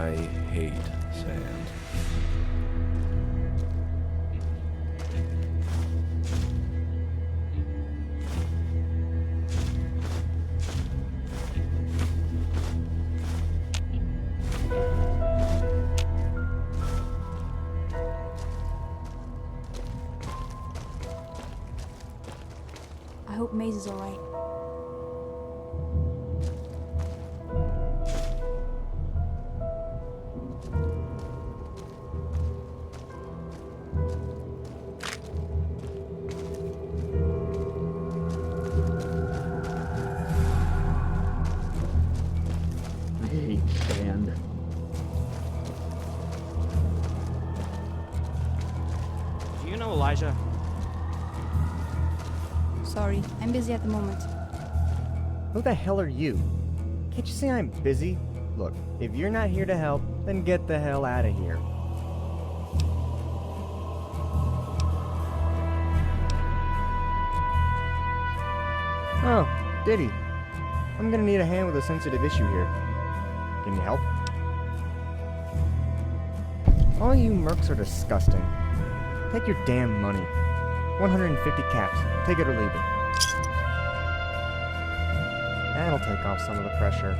I hate sand. I hope Maze is alright. I hate sand. Do you know Elijah? Sorry, I'm busy at the moment. Who the hell are you? Can't you see I'm busy? Look, if you're not here to help, then get the hell out of here. Oh, Diddy. I'm gonna need a hand with a sensitive issue here. Can you help? All you mercs are disgusting. Take your damn money. 150 caps. Take it or leave it. That'll take off some of the pressure.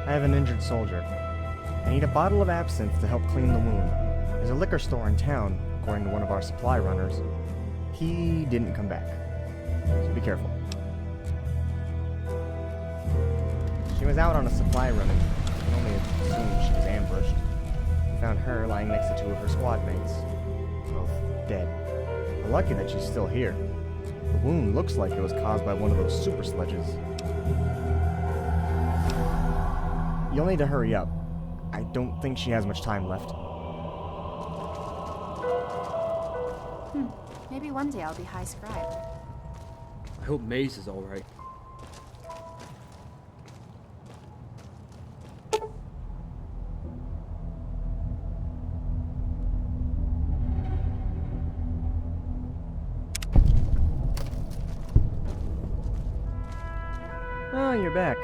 I have an injured soldier. I need a bottle of absinthe to help clean the wound. There's a liquor store in town, according to one of our supply runners. He didn't come back. So be careful. She was out on a supply run and you can only assume she was ambushed. We found her lying next to two of her squad mates. Both dead. We're lucky that she's still here. The wound looks like it was caused by one of those super sledges. You'll need to hurry up. I don't think she has much time left. Maybe one day I'll be high scribe. I hope Maze is alright. Oh, you're back.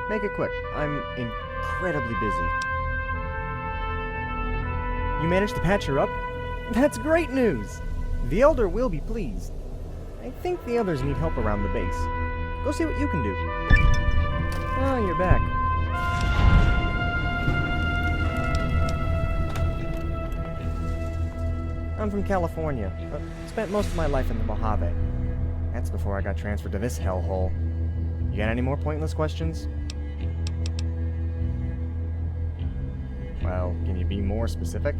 Make it quick. I'm incredibly busy. You managed to patch her up? That's great news! The Elder will be pleased. I think the others need help around the base. Go see what you can do. Oh, you're back. I'm from California, but spent most of my life in the Mojave. That's before I got transferred to this hellhole. You got any more pointless questions? Well, can you be more specific?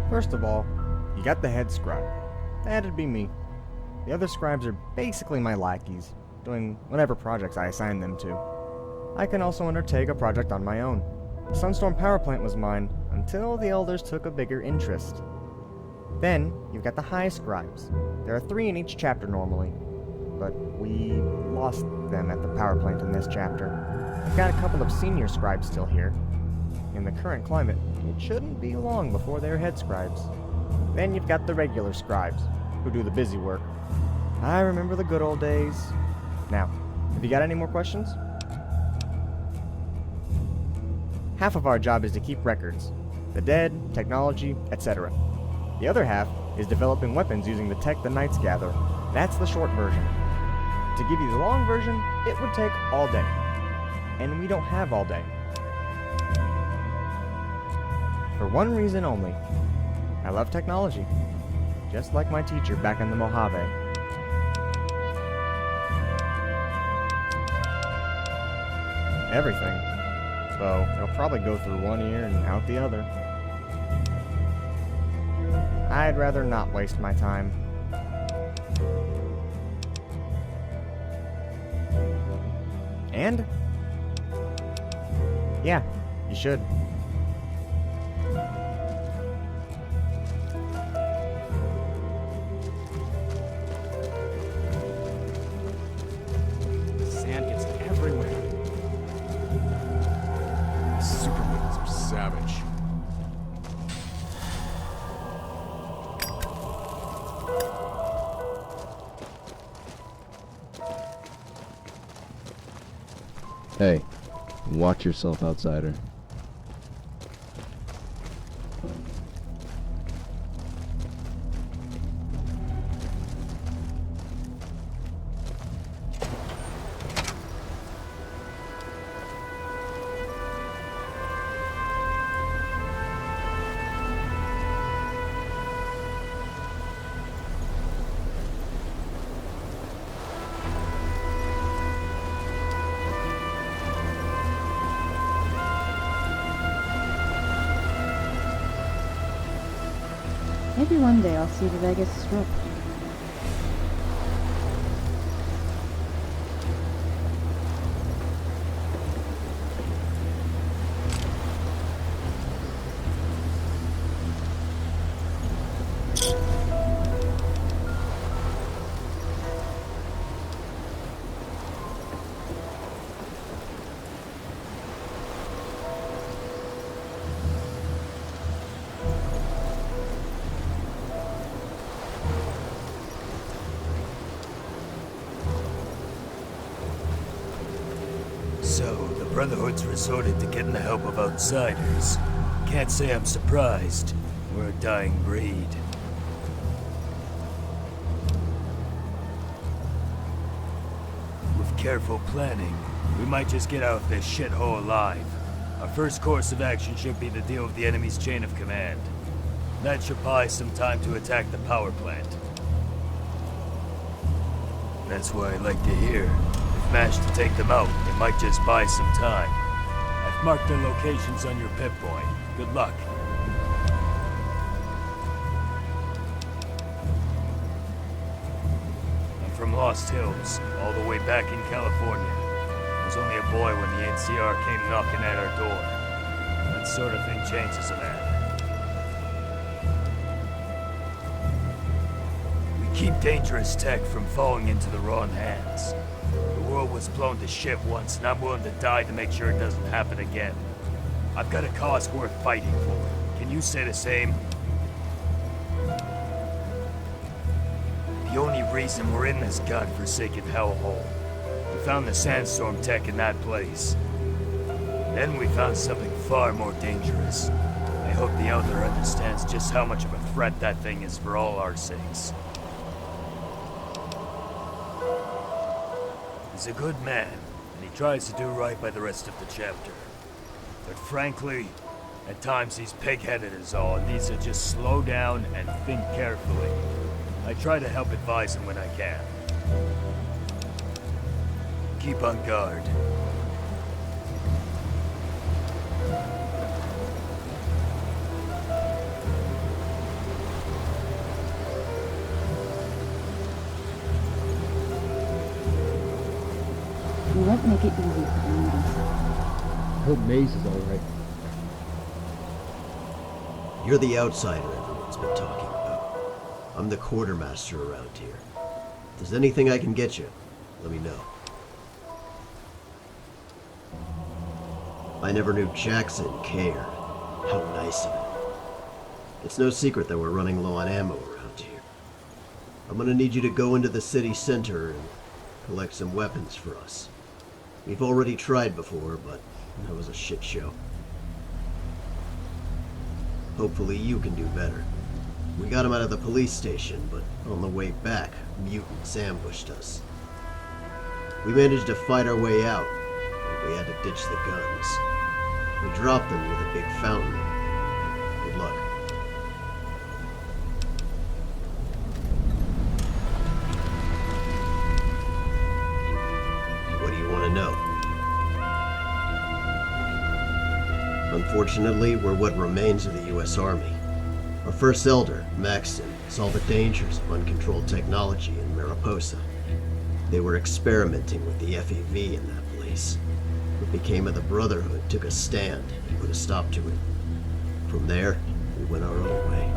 First of all, you got the head scribe. That'd be me. The other scribes are basically my lackeys, doing whatever projects I assign them to. I can also undertake a project on my own. The Sunstorm power plant was mine, until the elders took a bigger interest. Then, you've got the high scribes. There are 3 in each chapter normally, but we lost them at the power plant in this chapter. I've got a couple of senior scribes still here. In the current climate, it shouldn't be long before they're head scribes. Then you've got the regular scribes, who do the busy work. I remember the good old days. Now, have you got any more questions? Half of our job is to keep records. The dead, technology, etc. The other half is developing weapons using the tech the Knights gather. That's the short version. To give you the long version, it would take all day. And we don't have all day. For one reason only. I love technology. Just like my teacher back in the Mojave. Everything. So, it'll probably go through one ear and out the other. I'd rather not waste my time. And? Yeah, you should. Sand gets everywhere. Super mutants are savage. Hey, Watch yourself, outsider. Maybe one day I'll see the Vegas Strip. So, the Brotherhood's resorted to getting the help of outsiders. Can't say I'm surprised. We're a dying breed. With careful planning, we might just get out of this shithole alive. Our first course of action should be to deal with the enemy's chain of command. That should buy some time to attack the power plant. That's why I'd like to hear. If managed to take them out, it might just buy some time. I've marked their locations on your Pip-Boy. Good luck. I'm from Lost Hills, all the way back in California. I was only a boy when the NCR came knocking at our door. That sort of thing changes a man. We keep dangerous tech from falling into the wrong hands. The world was blown to shit once, and I'm willing to die to make sure it doesn't happen again. I've got a cause worth fighting for. Can you say the same? The only reason we're in this godforsaken hellhole. We found the sandstorm tech in that place. Then we found something far more dangerous. I hope the Elder understands just how much of a threat that thing is for all our sakes. He's a good man, and he tries to do right by the rest of the chapter. But frankly, at times he's pig-headed is all, and needs to just slow down and think carefully. I try to help advise him when I can. Keep on guard. We won't make it easy for the ladies. I hope Maze is alright. You're the outsider everyone's been talking about. I'm the quartermaster around here. If there's anything I can get you, let me know. I never knew Jackson cared. How nice of him. It's no secret that we're running low on ammo around here. I'm gonna need you to go into the city center and collect some weapons for us. We've already tried before, but that was a shit show. Hopefully you can do better. We got him out of the police station, but on the way back, mutants ambushed us. We managed to fight our way out, but we had to ditch the guns. We dropped them near the big fountain. Good luck. What do you want to know? Unfortunately, we're what remains of the U.S. Army. Our first elder, Maxton, saw the dangers of uncontrolled technology in Mariposa. They were experimenting with the FEV in that place. What became of the Brotherhood took a stand and put a stop to it. From there, we went our own way.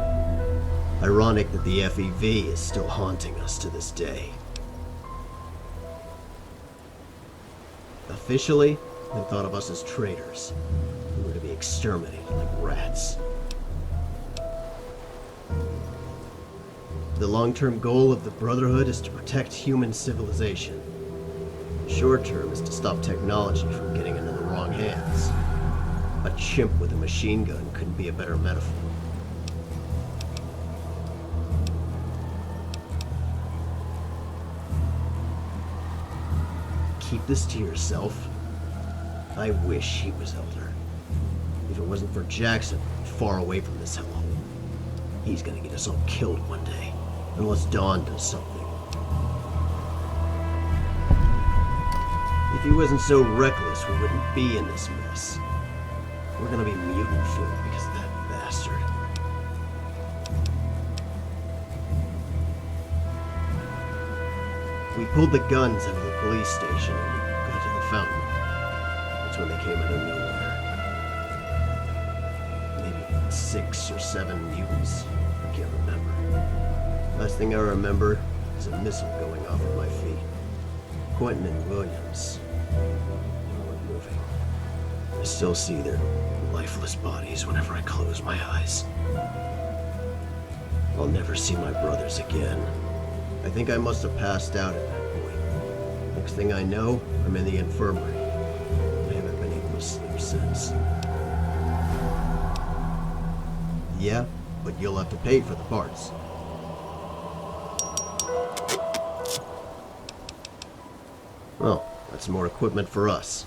Ironic that the FEV is still haunting us to this day. Officially, they thought of us as traitors. We were to be exterminated like rats. The long-term goal of the Brotherhood is to protect human civilization. The short term is to stop technology from getting into the wrong hands. A chimp with a machine gun couldn't be a better metaphor. Keep this to yourself? I wish he was Elder. If it wasn't for Jackson, far away from this hellhole. He's gonna get us all killed one day, unless Dawn does something. If he wasn't so reckless, we wouldn't be in this mess. We're gonna be mutant food because of that bastard. We pulled the guns out of the police station and got to the fountain. That's when they came out of nowhere. Maybe 6 or 7 mutants. I can't remember. Last thing I remember is a missile going off at my feet. Quentin and Williams. They weren't moving. I still see their lifeless bodies whenever I close my eyes. I'll never see my brothers again. I think I must have passed out at that point. Next thing I know, I'm in the infirmary. I haven't been able to sleep since. Yeah, but you'll have to pay for the parts. Well, that's more equipment for us.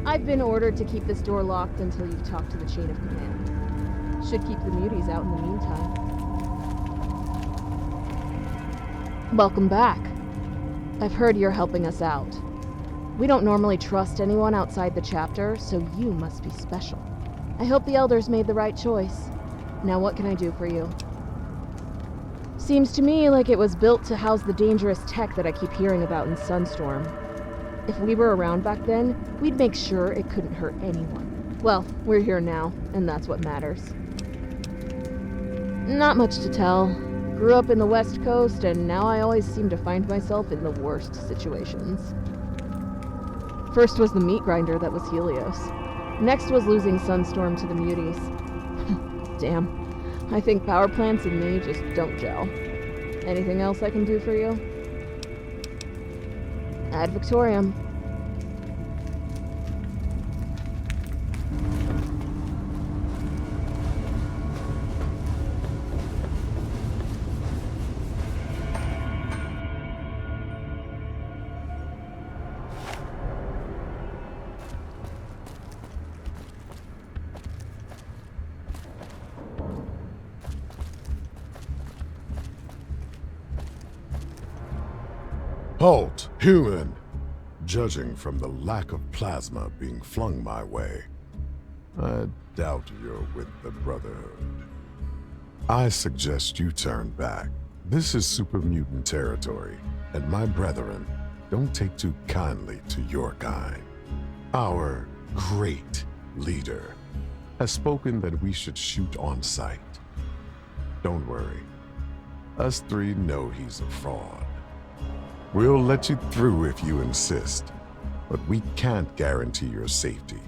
I've been ordered to keep this door locked until you've talked to the chain of command. Should keep the muties out in the meantime. Welcome back. I've heard you're helping us out. We don't normally trust anyone outside the chapter, so you must be special. I hope the elders made the right choice. Now what can I do for you? Seems to me like it was built to house the dangerous tech that I keep hearing about in Sunstorm. If we were around back then, we'd make sure it couldn't hurt anyone. Well, we're here now, and that's what matters. Not much to tell. Grew up in the West Coast, and now I always seem to find myself in the worst situations. First was the meat grinder that was Helios. Next was losing Sunstorm to the muties. Damn. I think power plants and me just don't gel. Anything else I can do for you? Ad Victoriam. Halt, human! Judging from the lack of plasma being flung my way, I doubt you're with the Brotherhood. I suggest you turn back. This is super mutant territory, and my brethren don't take too kindly to your kind. Our great leader has spoken that we should shoot on sight. Don't worry. Us three know he's a fraud. We'll let you through if you insist, but we can't guarantee your safety.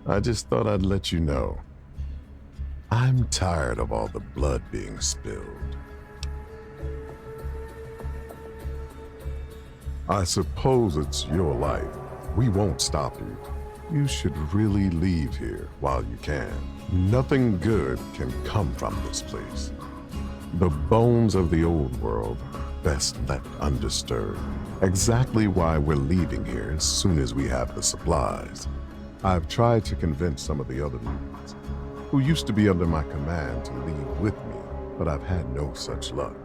I just thought I'd let you know. I'm tired of all the blood being spilled. I suppose it's your life. We won't stop you. You should really leave here while you can. Nothing good can come from this place. The bones of the old world best left undisturbed. Exactly why we're leaving here as soon as we have the supplies. I've tried to convince some of the other mutants, who used to be under my command, to leave with me, but I've had no such luck.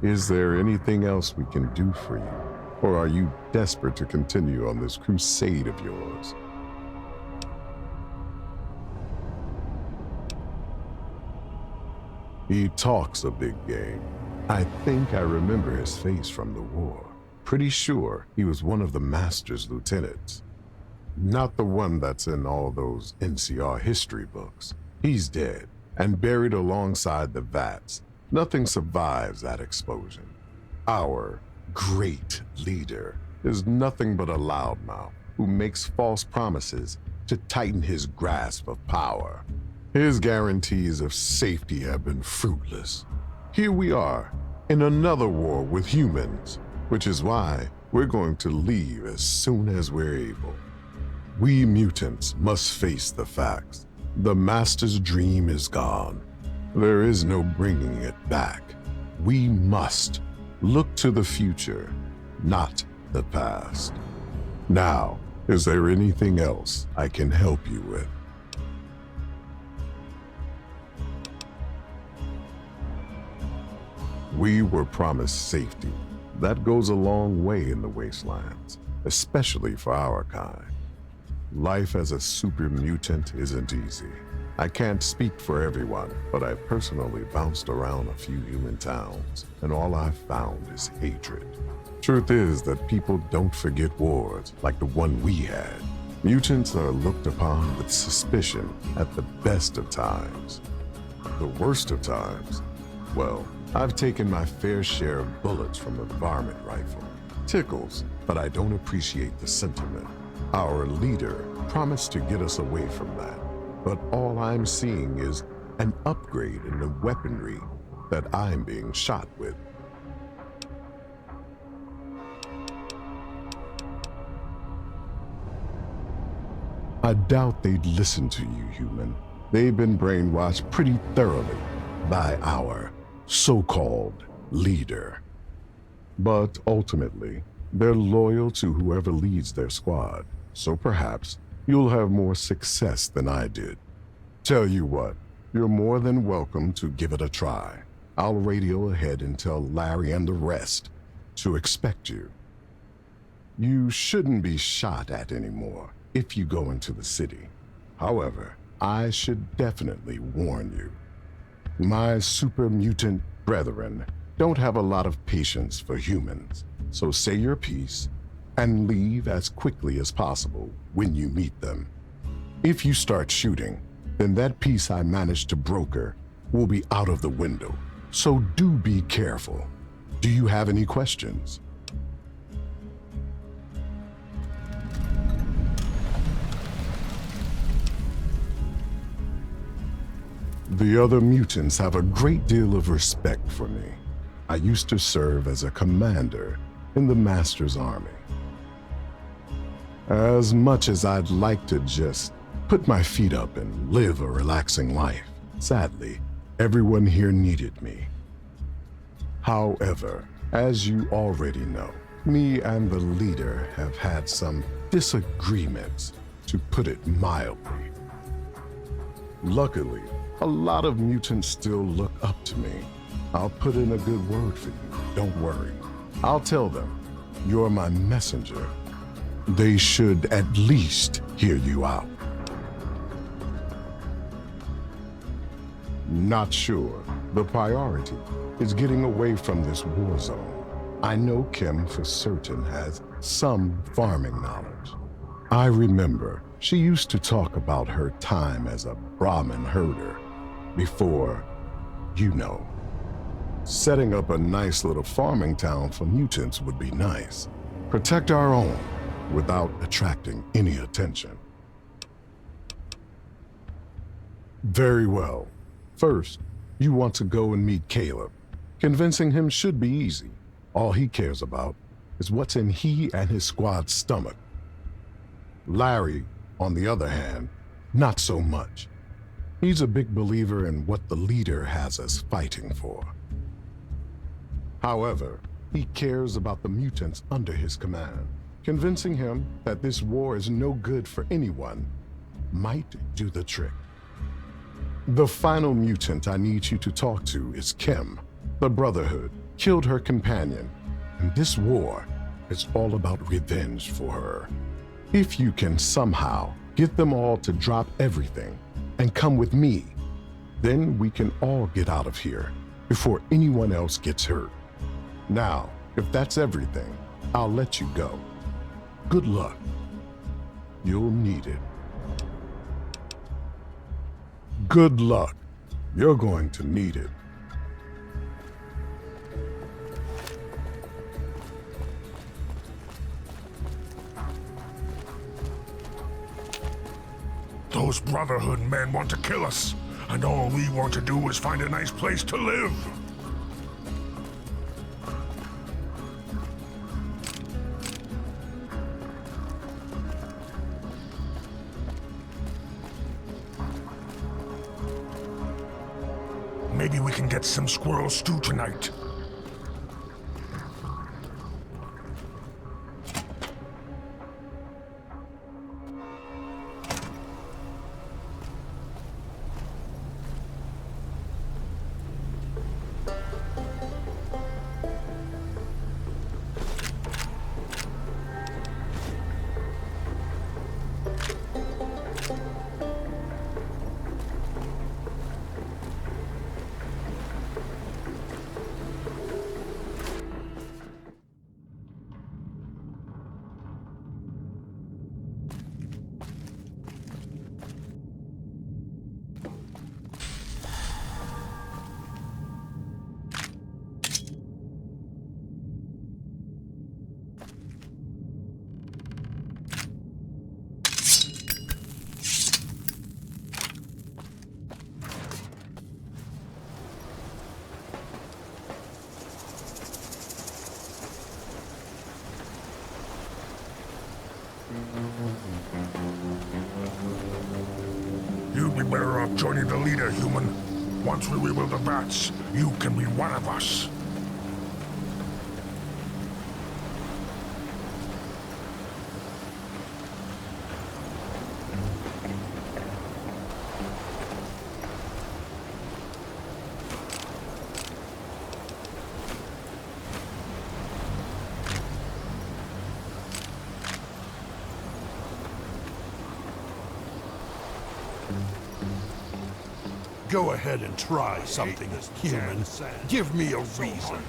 Is there anything else we can do for you? Or are you desperate to continue on this crusade of yours? He talks a big game. I think I remember his face from the war. Pretty sure he was one of the Master's lieutenants. Not the one that's in all those NCR history books. He's dead and buried alongside the vats. Nothing survives that explosion. Our great leader is nothing but a loudmouth who makes false promises to tighten his grasp of power. His guarantees of safety have been fruitless. Here we are, in another war with humans, which is why we're going to leave as soon as we're able. We mutants must face the facts. The Master's dream is gone. There is no bringing it back. We must look to the future, not the past. Now, is there anything else I can help you with? We were promised safety. That goes a long way in the wastelands, especially for our kind. Life as a super mutant isn't easy. I can't speak for everyone, but I personally bounced around a few human towns, and all I've found is hatred. Truth is that people don't forget wars like the one we had. Mutants are looked upon with suspicion at the best of times. The worst of times, well, I've taken my fair share of bullets from a varmint rifle. Tickles, but I don't appreciate the sentiment. Our leader promised to get us away from that, but all I'm seeing is an upgrade in the weaponry that I'm being shot with. I doubt they'd listen to you, human. They've been brainwashed pretty thoroughly by our so-called leader. But ultimately, they're loyal to whoever leads their squad, so perhaps you'll have more success than I did. Tell you what, you're more than welcome to give it a try. I'll radio ahead and tell Larry and the rest to expect you. You shouldn't be shot at anymore if you go into the city. However, I should definitely warn you. My super mutant brethren don't have a lot of patience for humans, so say your piece and leave as quickly as possible when you meet them. If you start shooting, then that piece I managed to broker will be out of the window, so do be careful. Do you have any questions? The other mutants have a great deal of respect for me. I used to serve as a commander in the Master's army. As much as I'd like to just put my feet up and live a relaxing life, sadly, everyone here needed me. However, as you already know, me and the leader have had some disagreements, to put it mildly. Luckily, a lot of mutants still look up to me. I'll put in a good word for you, don't worry. I'll tell them you're my messenger. They should at least hear you out. Not sure. The priority is getting away from this war zone. I know Kim for certain has some farming knowledge. I remember she used to talk about her time as a Brahmin herder before, you know. Setting up a nice little farming town for mutants would be nice. Protect our own without attracting any attention. Very well. First, you want to go and meet Caleb. Convincing him should be easy. All he cares about is what's in he and his squad's stomach. Larry, on the other hand, not so much. He's a big believer in what the leader has us fighting for. However, he cares about the mutants under his command. Convincing him that this war is no good for anyone might do the trick. The final mutant I need you to talk to is Kim. The Brotherhood killed her companion, and this war It's all about revenge for her. If you can somehow get them all to drop everything and come with me, then we can all get out of here before anyone else gets hurt. Now, if that's everything, I'll let you go. Good luck. You'll need it. Good luck. You're going to need it. Those Brotherhood men want to kill us, and all we want to do is find a nice place to live. Maybe we can get some squirrel stew tonight. You'd be better off joining the leader, human. Once we rebuild the vats, you can be one of us. Go ahead and try something, human. Give me a reason.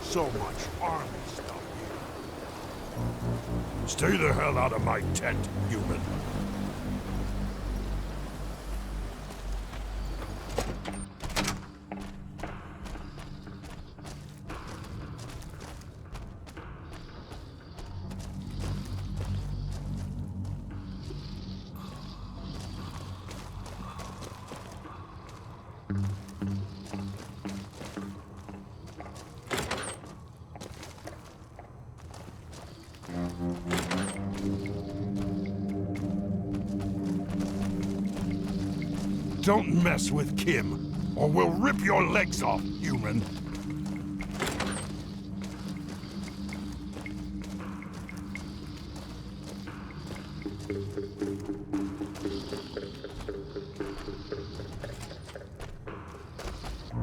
So much army stuff here. Stay the hell out of my tent, human. Don't mess with Kim, or we'll rip your legs off, human.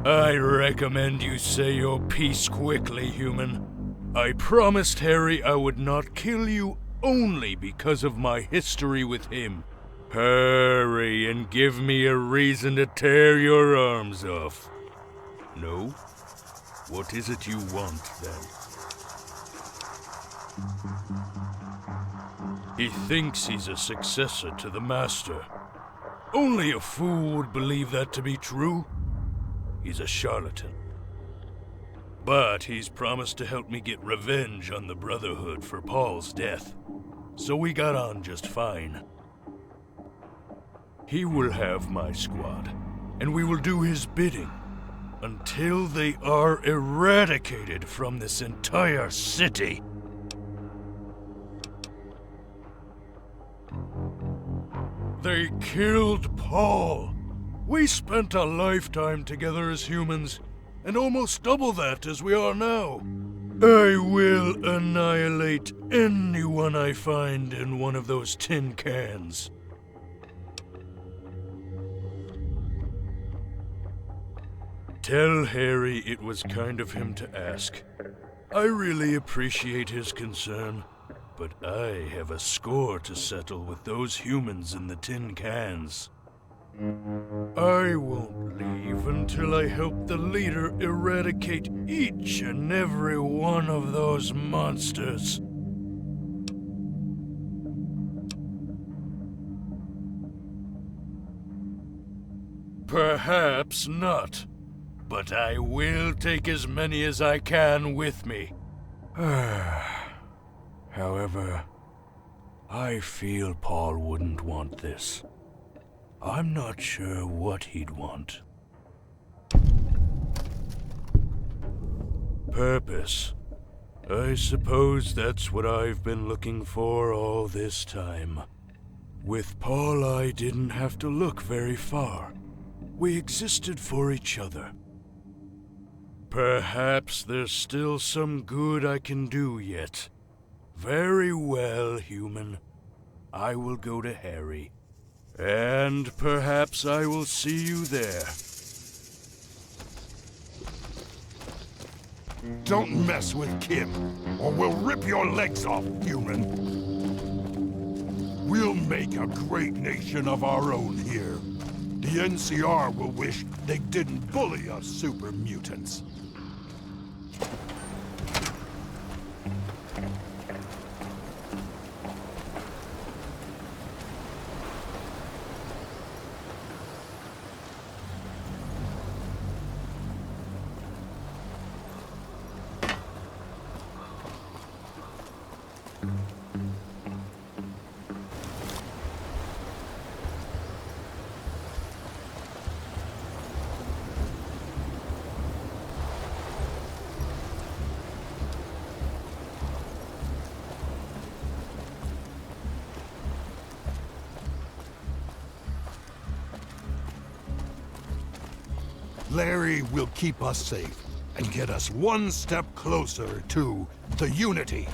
I recommend you say your piece quickly, human. I promised Harry I would not kill you only because of my history with him. Hurry and give me a reason to tear your arms off. No? What is it you want, then? He thinks he's a successor to the Master. Only a fool would believe that to be true. He's a charlatan. But he's promised to help me get revenge on the Brotherhood for Paul's death. So we got on just fine. He will have my squad, and we will do his bidding until they are eradicated from this entire city. They killed Paul. We spent a lifetime together as humans, and almost double that as we are now. I will annihilate anyone I find in one of those tin cans. Tell Harry it was kind of him to ask. I really appreciate his concern, but I have a score to settle with those humans in the tin cans. I won't leave until I help the leader eradicate each and every one of those monsters. Perhaps not, but I will take as many as I can with me. However, I feel Paul wouldn't want this. I'm not sure what he'd want. Purpose. I suppose that's what I've been looking for all this time. With Paul, I didn't have to look very far. We existed for each other. Perhaps there's still some good I can do yet. Very well, human. I will go to Harry. And perhaps I will see you there. Don't mess with Kim, or we'll rip your legs off, human. We'll make a great nation of our own here. The NCR will wish they didn't bully us super mutants. Larry will keep us safe and get us one step closer to the Unity.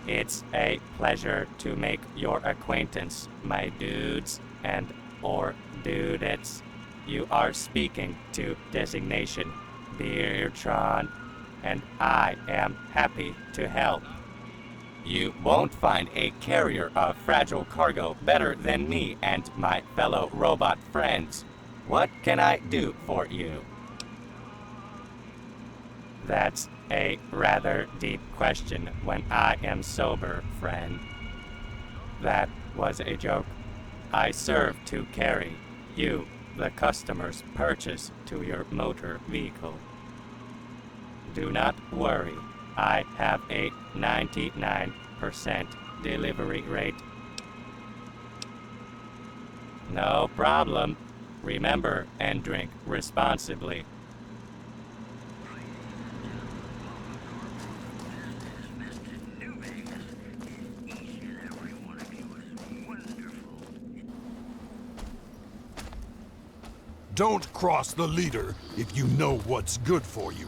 It's a pleasure to make your acquaintance, my dudes and or dudettes. You are speaking to designation Beertron, and I am happy to help. You won't find a carrier of fragile cargo better than me and my fellow robot friends. What can I do for you? That's a rather deep question when I am sober, friend. That was a joke. I serve to carry you, the customer's purchase to your motor vehicle. Do not worry. I have a 99% delivery rate. No problem. Remember and drink responsibly. Don't cross the leader if you know what's good for you.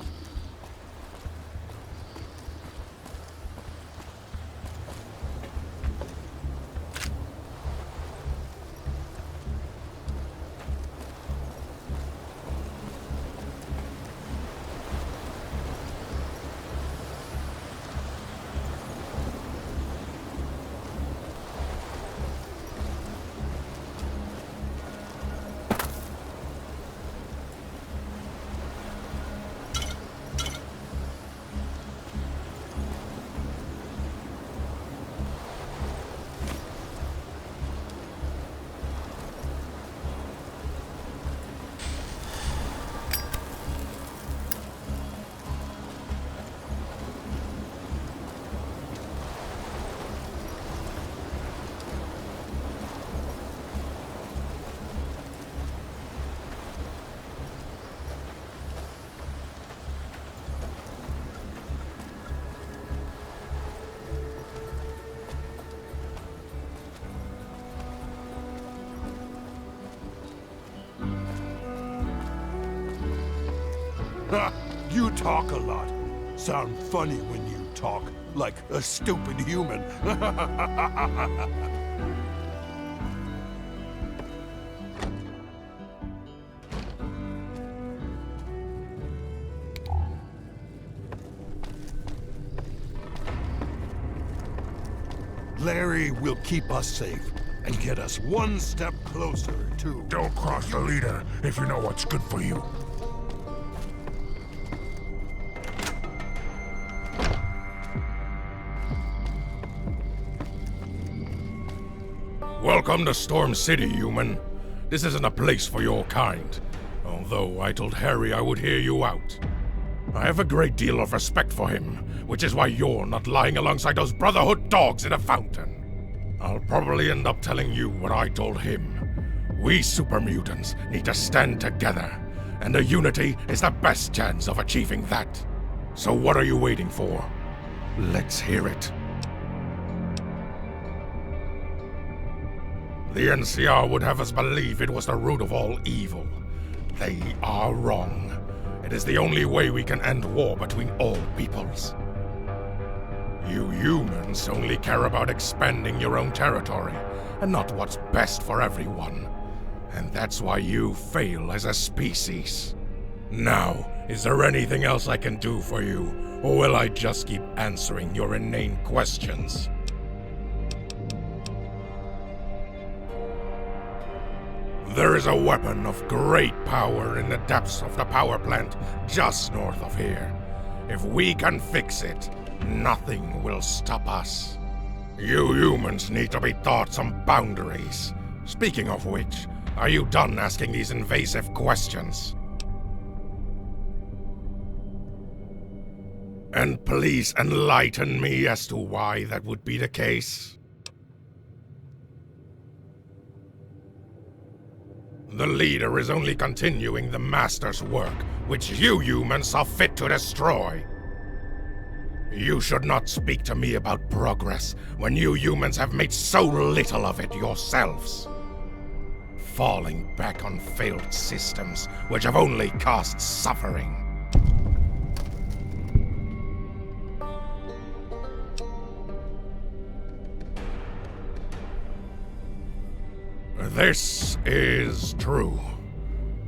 Ha! You talk a lot. Sound funny when you talk, like a stupid human. Larry will keep us safe and get us one step closer to... Don't cross the leader if you know what's good for you. Welcome to Storm City, human. This isn't a place for your kind, although I told Harry I would hear you out. I have a great deal of respect for him, which is why you're not lying alongside those Brotherhood dogs in a fountain. I'll probably end up telling you what I told him. We super mutants need to stand together, and a unity is the best chance of achieving that. So what are you waiting for? Let's hear it. The NCR would have us believe it was the root of all evil. They are wrong. It is the only way we can end war between all peoples. You humans only care about expanding your own territory, and not what's best for everyone. And that's why you fail as a species. Now, is there anything else I can do for you, or will I just keep answering your inane questions? There is a weapon of great power in the depths of the power plant just north of here. If we can fix it, nothing will stop us. You humans need to be taught some boundaries. Speaking of which, are you done asking these invasive questions? And please enlighten me as to why that would be the case. The leader is only continuing the Master's work, which you humans saw fit to destroy. You should not speak to me about progress when you humans have made so little of it yourselves. Falling back on failed systems which have only caused suffering. This is true.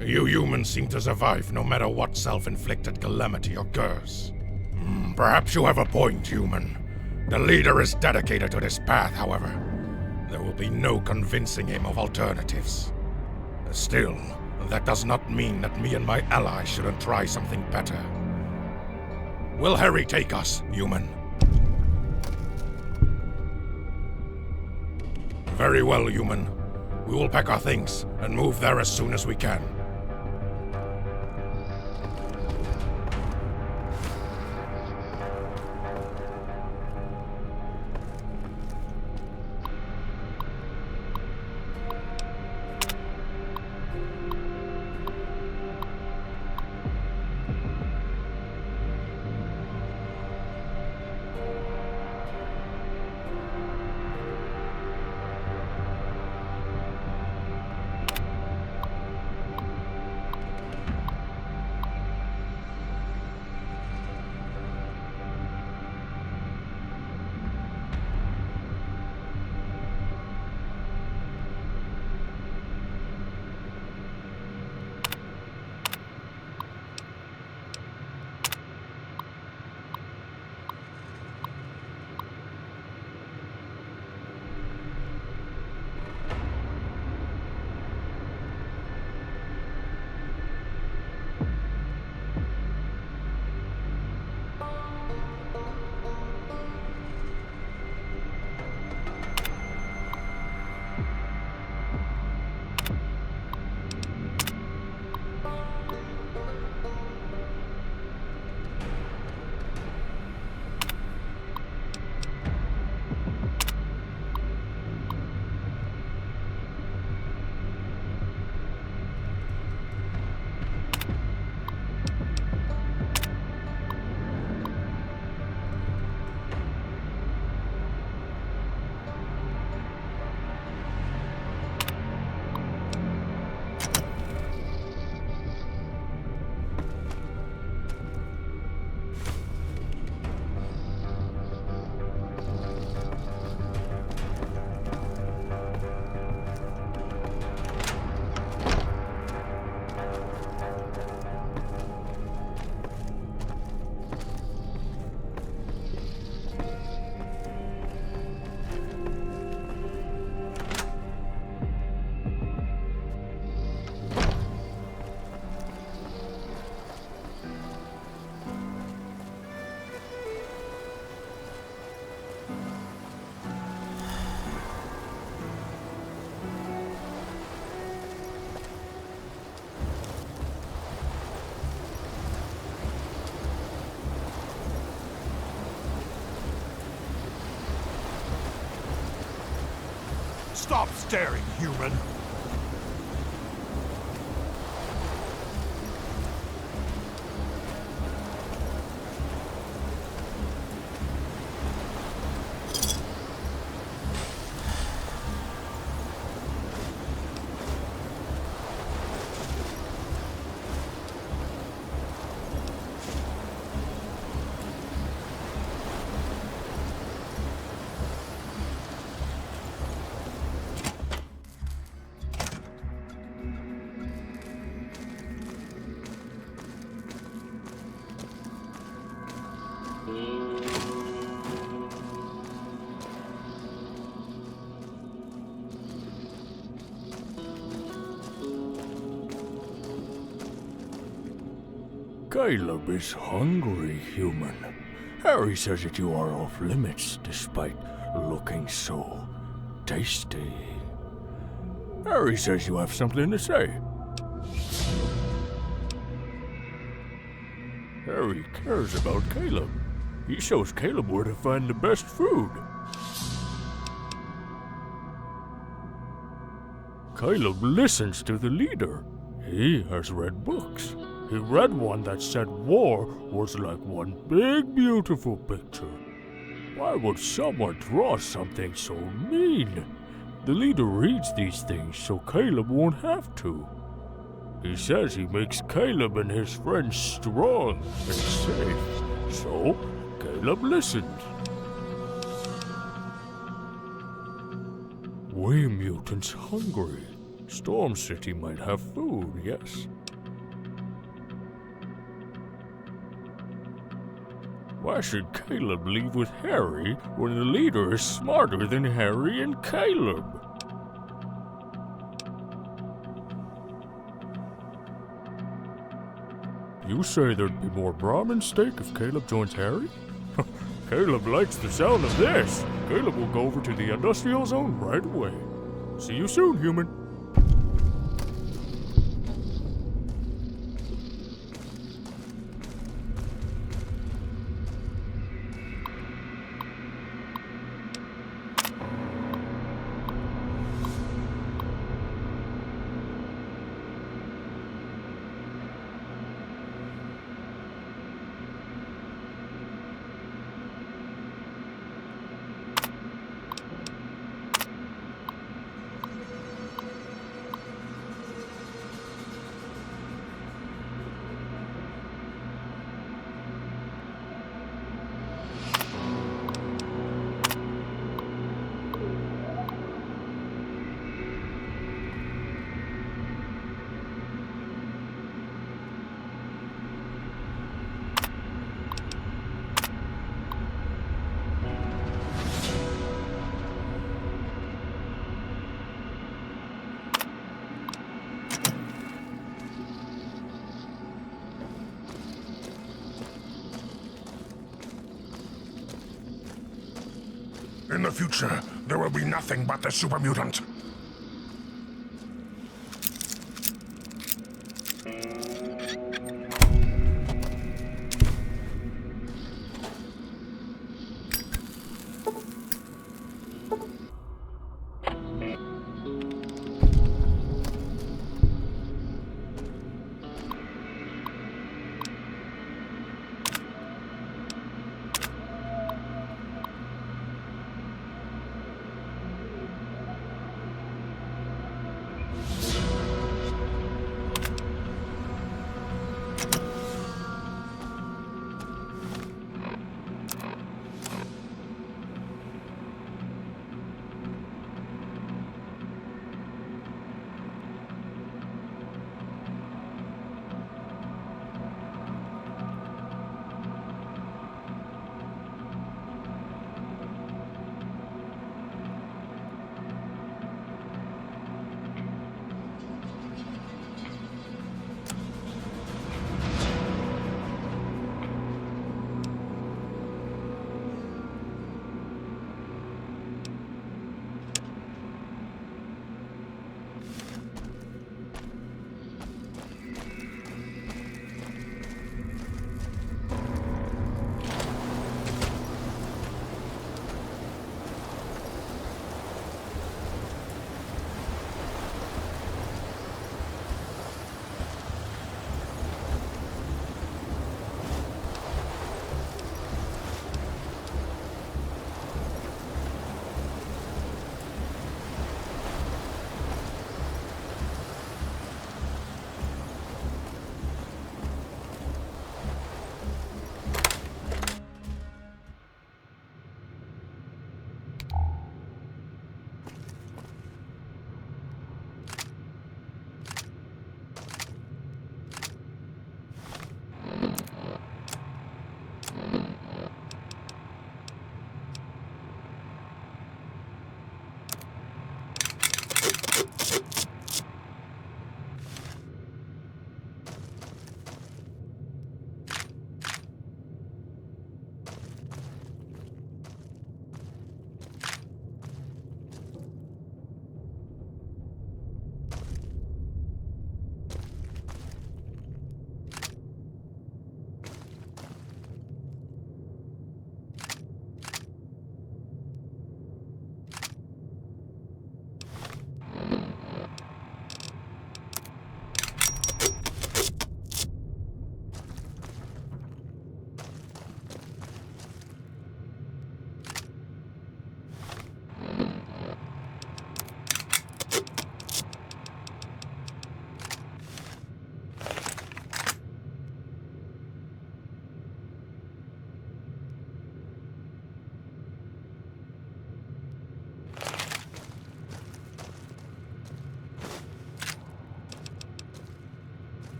You humans seem to survive no matter what self-inflicted calamity occurs. Perhaps you have a point, human. The leader is dedicated to this path, however. There will be no convincing him of alternatives. Still, that does not mean that me and my allies shouldn't try something better. Will Harry take us, human? Very well, human. We will pack our things and move there as soon as we can. Stop staring, human! Caleb is hungry, human. Harry says that you are off limits despite looking so tasty. Harry says you have something to say. Harry cares about Caleb. He shows Caleb where to find the best food. Caleb listens to the leader. He has read books. He read one that said war was like one big beautiful picture. Why would someone draw something so mean? The leader reads these things so Caleb won't have to. He says he makes Caleb and his friends strong and safe, so Caleb listens. We mutants hungry, Storm City might have food, yes. Why should Caleb leave with Harry when the leader is smarter than Harry and Caleb? You say there'd be more Brahmin steak if Caleb joins Harry? Caleb likes the sound of this. Caleb will go over to the industrial zone right away. See you soon, human. In the future, there will be nothing but the super mutant.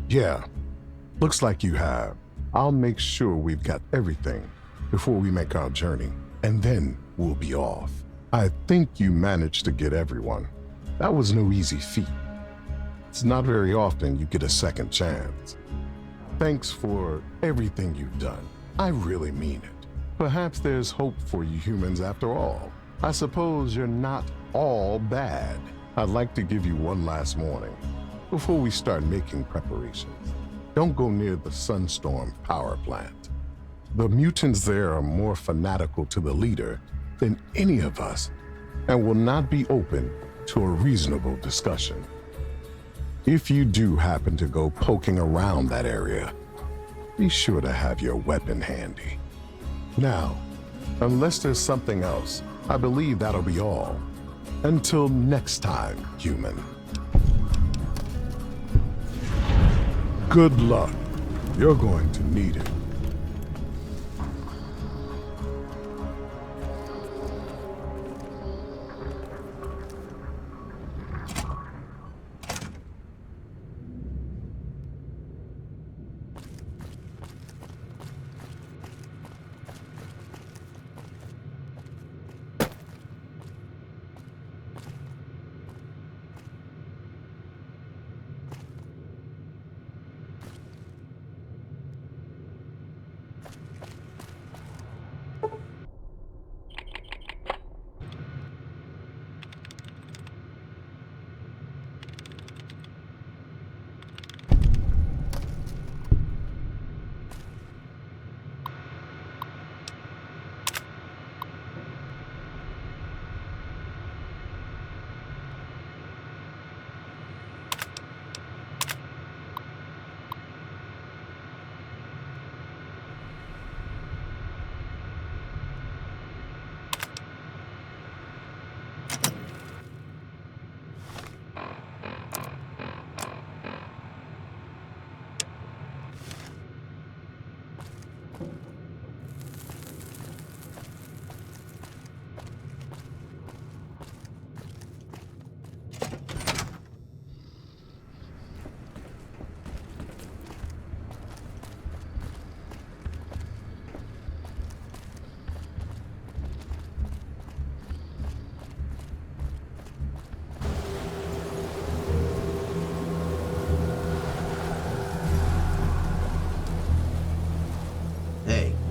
Yeah, looks like you have. I'll make sure we've got everything before we make our journey, and then we'll be off. I think you managed to get everyone. That was no easy feat. It's not very often you get a second chance. Thanks for everything you've done. I really mean it. Perhaps there's hope for you humans after all. I suppose you're not all bad. I'd like to give you one last warning before we start making preparations. Don't go near the Sunstorm power plant. The mutants there are more fanatical to the leader than any of us and will not be open to a reasonable discussion. If you do happen to go poking around that area, be sure to have your weapon handy. Now, unless there's something else, I believe that'll be all. Until next time, human. Good luck. You're going to need it.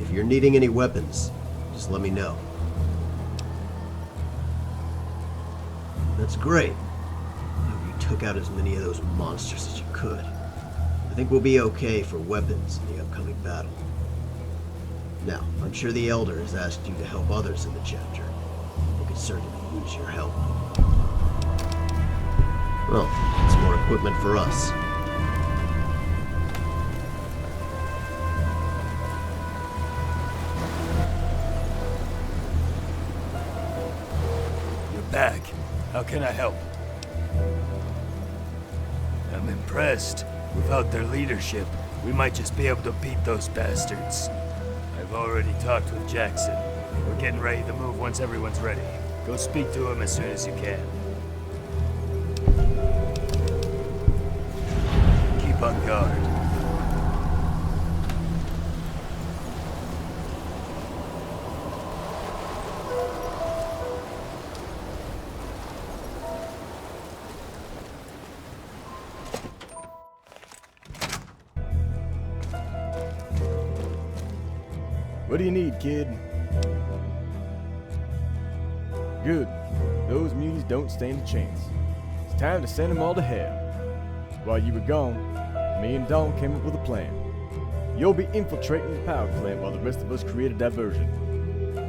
If you're needing any weapons, just let me know. That's great. I hope you took out as many of those monsters as you could. I think we'll be okay for weapons in the upcoming battle. Now, I'm sure the Elder has asked you to help others in the chapter. They could certainly use your help. Well, it's more equipment for us. Back. How can I help? I'm impressed. Without their leadership, we might just be able to beat those bastards. I've already talked with Jackson. We're getting ready to move once everyone's ready. Go speak to him as soon as you can. Keep on guard. What do you need, kid? Good. Those muties don't stand a chance. It's time to send them all to hell. While you were gone, me and Dawn came up with a plan. You'll be infiltrating the power plant while the rest of us create a diversion.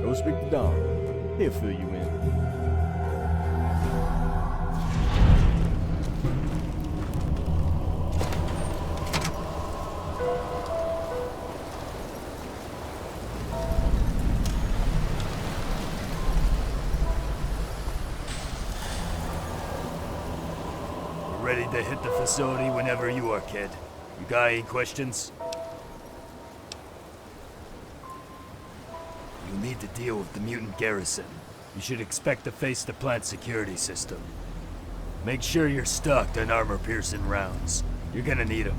Go speak to Dawn. He'll fill you in. Ready to hit the facility whenever you are, kid. You got any questions? You'll need to deal with the mutant garrison. You should expect to face the plant security system. Make sure you're stocked on armor-piercing rounds. You're gonna need them.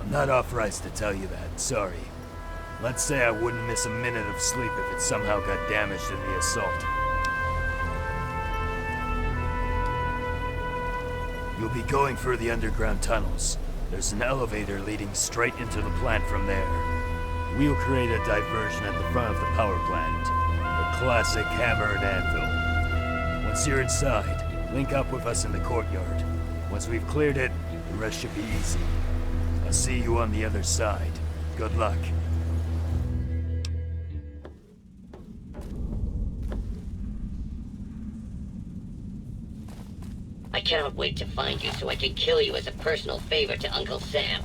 Not authorized to tell you that, sorry. Let's say I wouldn't miss a minute of sleep if it somehow got damaged in the assault. You'll be going through the underground tunnels. There's an elevator leading straight into the plant from there. We'll create a diversion at the front of the power plant. A classic hammer and anvil. Once you're inside, link up with us in the courtyard. Once we've cleared it, the rest should be easy. I'll see you on the other side. Good luck. I cannot wait to find you so I can kill you as a personal favor to Uncle Sam.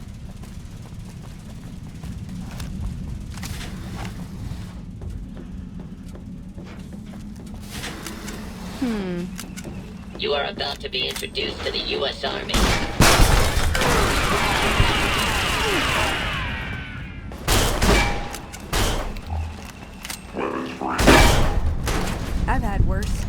You are about to be introduced to the U.S. Army. I've had worse.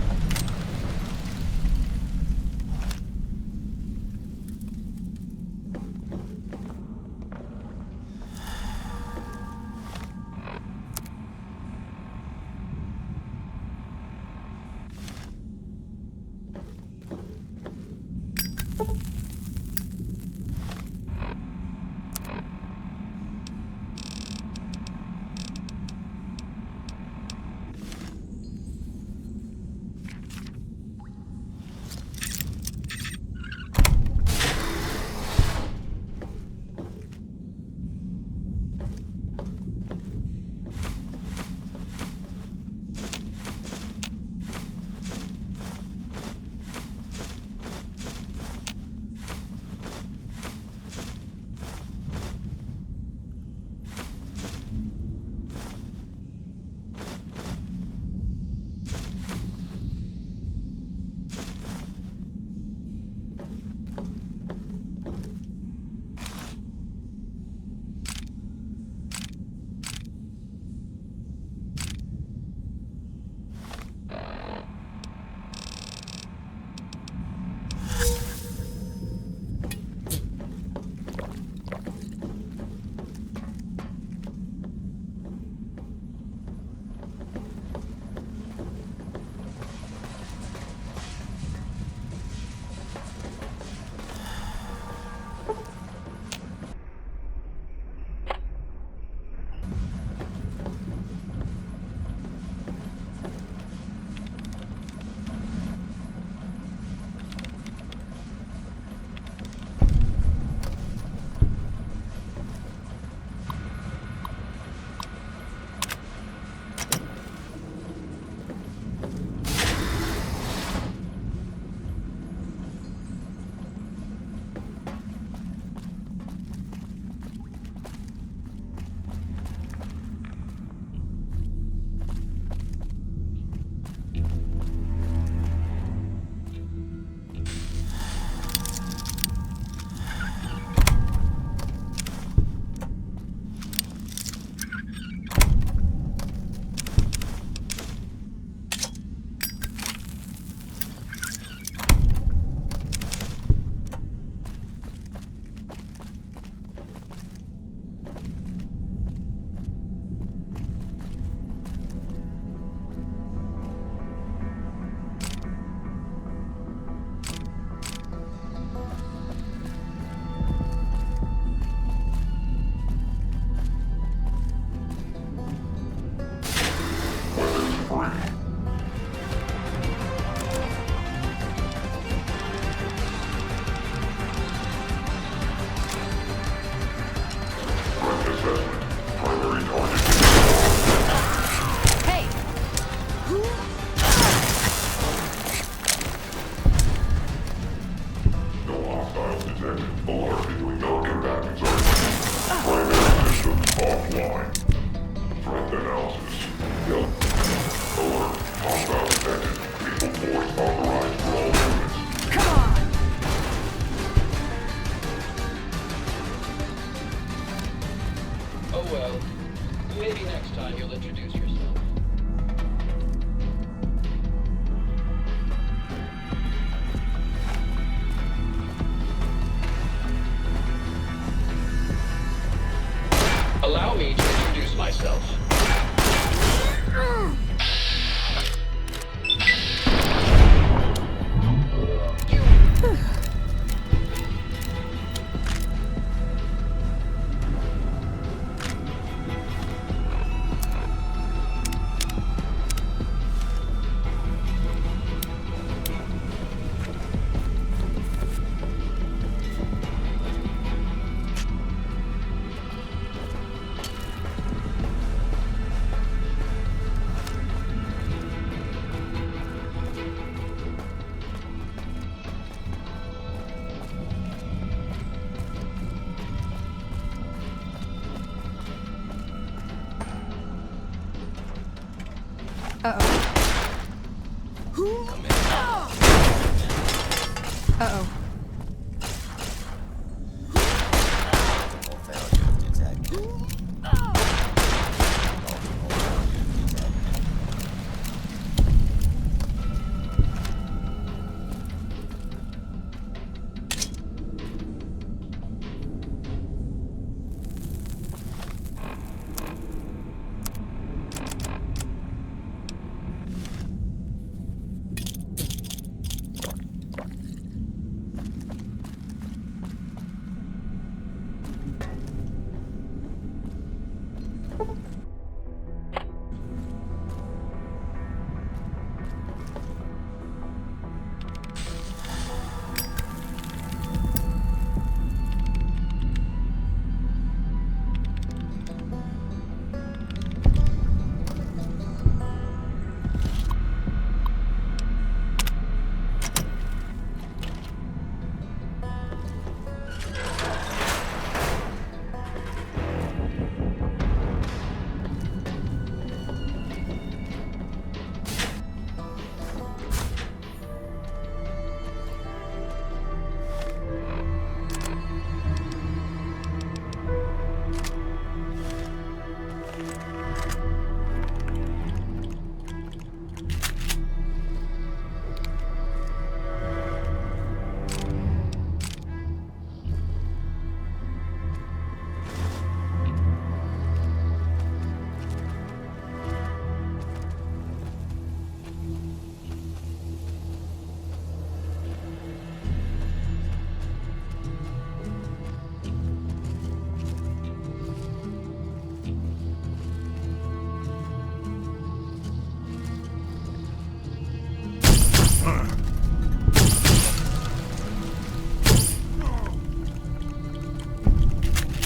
Uh-oh.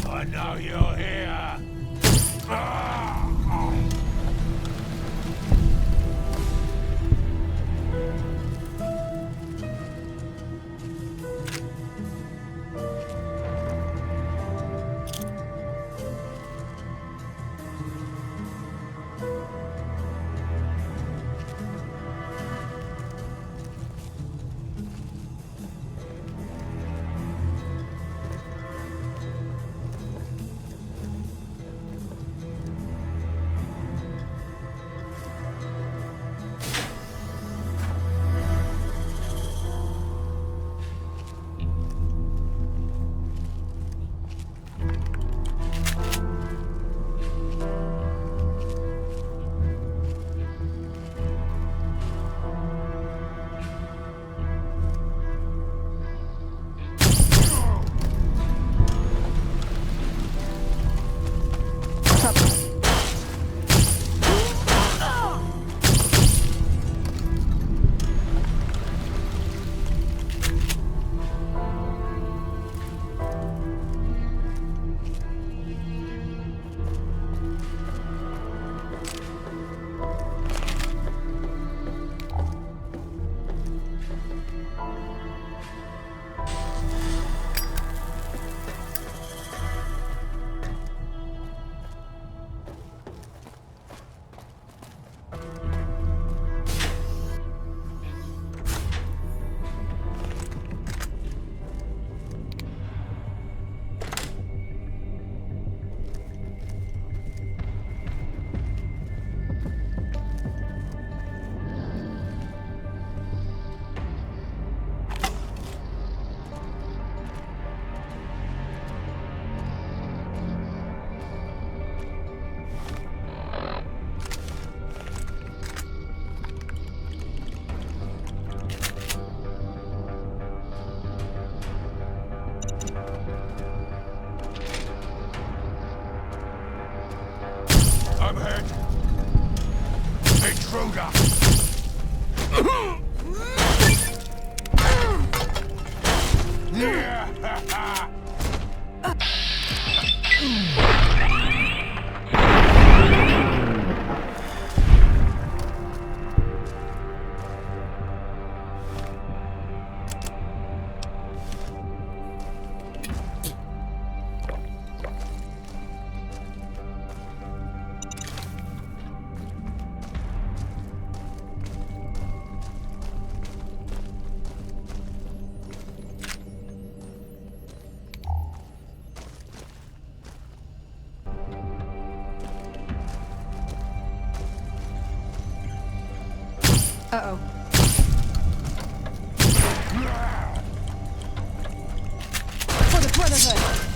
I know you're here. I'm hurt. Intruder. Uh-oh. For the Brotherhood!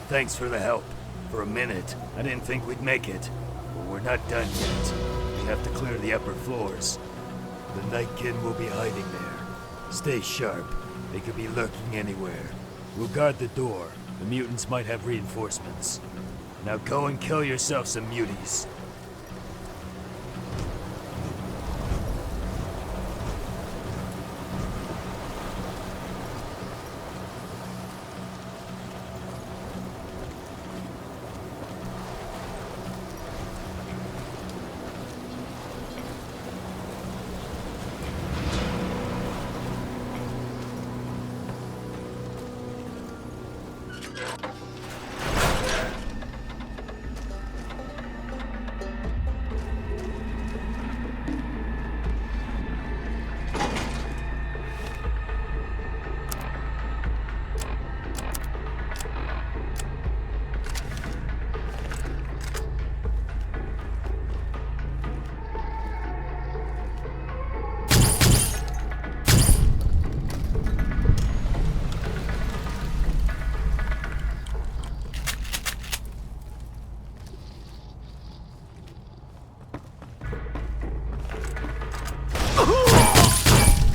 Thanks for the help. For a minute, I didn't think we'd make it. But we're not done yet. We have to clear the upper floors. The Night Kin will be hiding there. Stay sharp. They could be lurking anywhere. We'll guard the door. The mutants might have reinforcements. Now go and kill yourself some muties.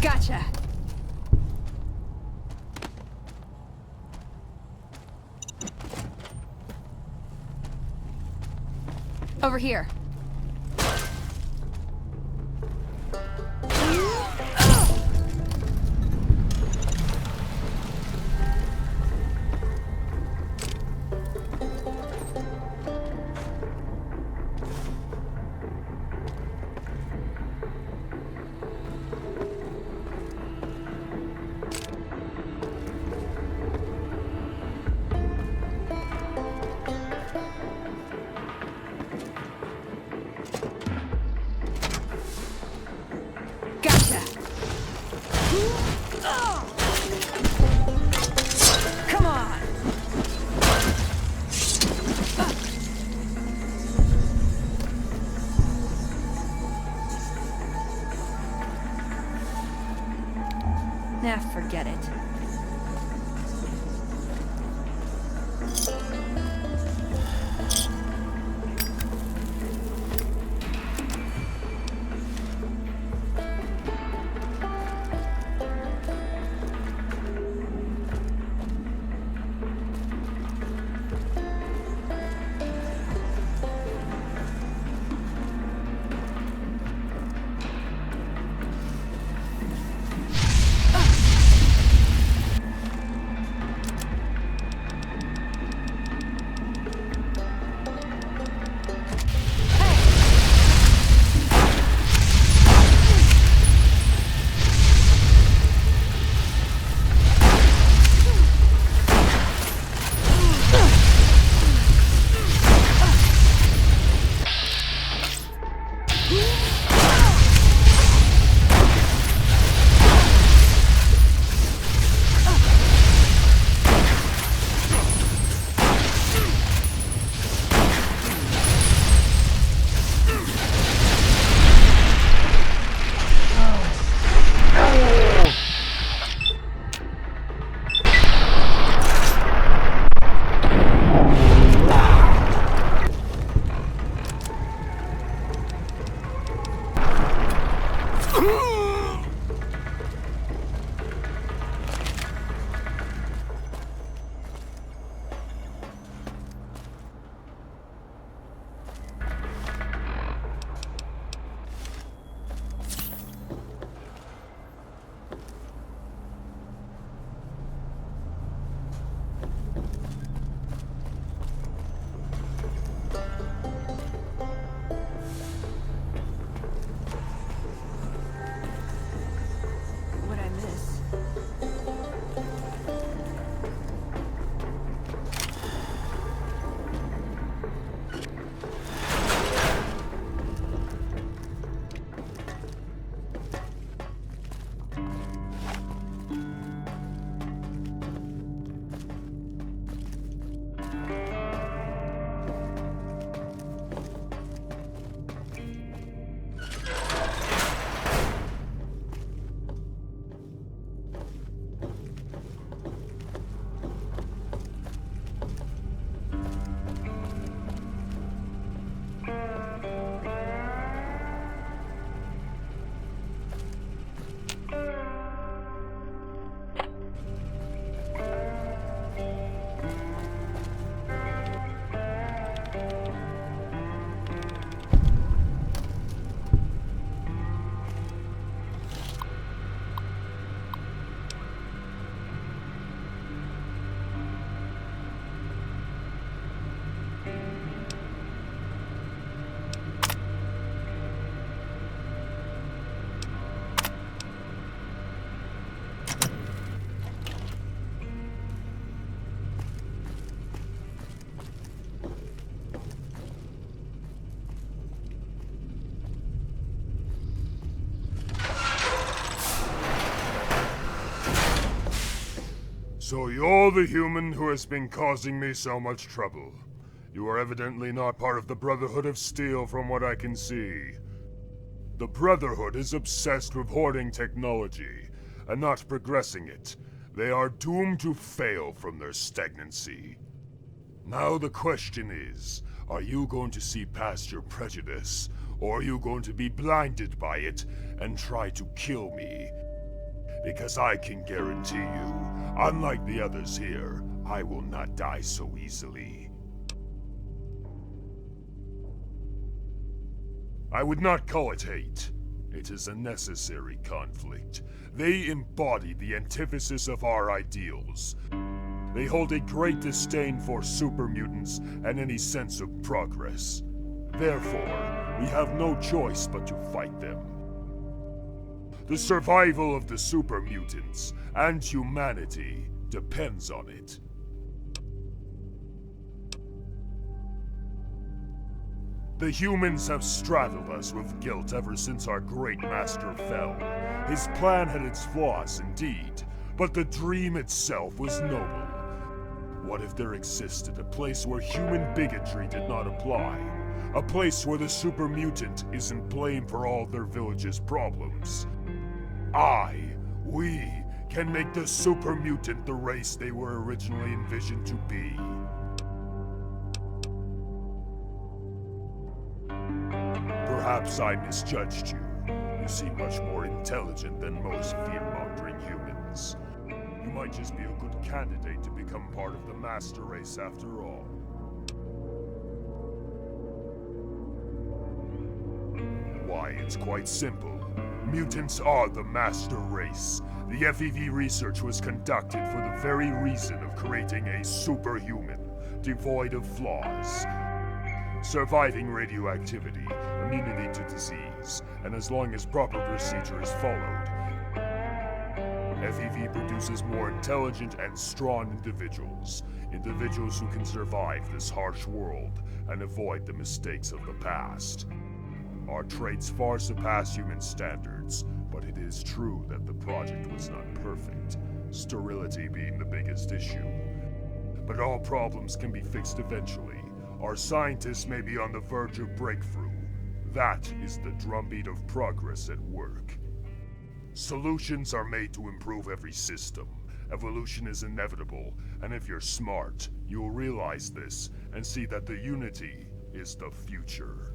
Gotcha! Over here. Come on! Nah, forget it. So you're the human who has been causing me so much trouble. You are evidently not part of the Brotherhood of Steel from what I can see. The Brotherhood is obsessed with hoarding technology and not progressing it. They are doomed to fail from their stagnancy. Now the question is, are you going to see past your prejudice, or are you going to be blinded by it and try to kill me? Because I can guarantee you, unlike the others here, I will not die so easily. I would not call it hate. It is a necessary conflict. They embody the antithesis of our ideals. They hold a great disdain for super mutants and any sense of progress. Therefore, we have no choice but to fight them. The survival of the super mutants and humanity depends on it. The humans have straddled us with guilt ever since our great master fell. His plan had its flaws indeed, but the dream itself was noble. What if there existed a place where human bigotry did not apply? A place where the super mutant isn't blamed for all their village's problems? We can make the super mutant the race they were originally envisioned to be. Perhaps I misjudged you. You seem much more intelligent than most fear-mongering humans. You might just be a good candidate to become part of the master race after all. Why, it's quite simple. Mutants are the master race. The FEV research was conducted for the very reason of creating a superhuman, devoid of flaws. Surviving radioactivity, immunity to disease, and as long as proper procedure is followed, FEV produces more intelligent and strong individuals. Individuals who can survive this harsh world and avoid the mistakes of the past. Our traits far surpass human standards, but it is true that the project was not perfect, sterility being the biggest issue. But all problems can be fixed eventually. Our scientists may be on the verge of breakthrough. That is the drumbeat of progress at work. Solutions are made to improve every system. Evolution is inevitable, and if you're smart, you'll realize this and see that the unity is the future.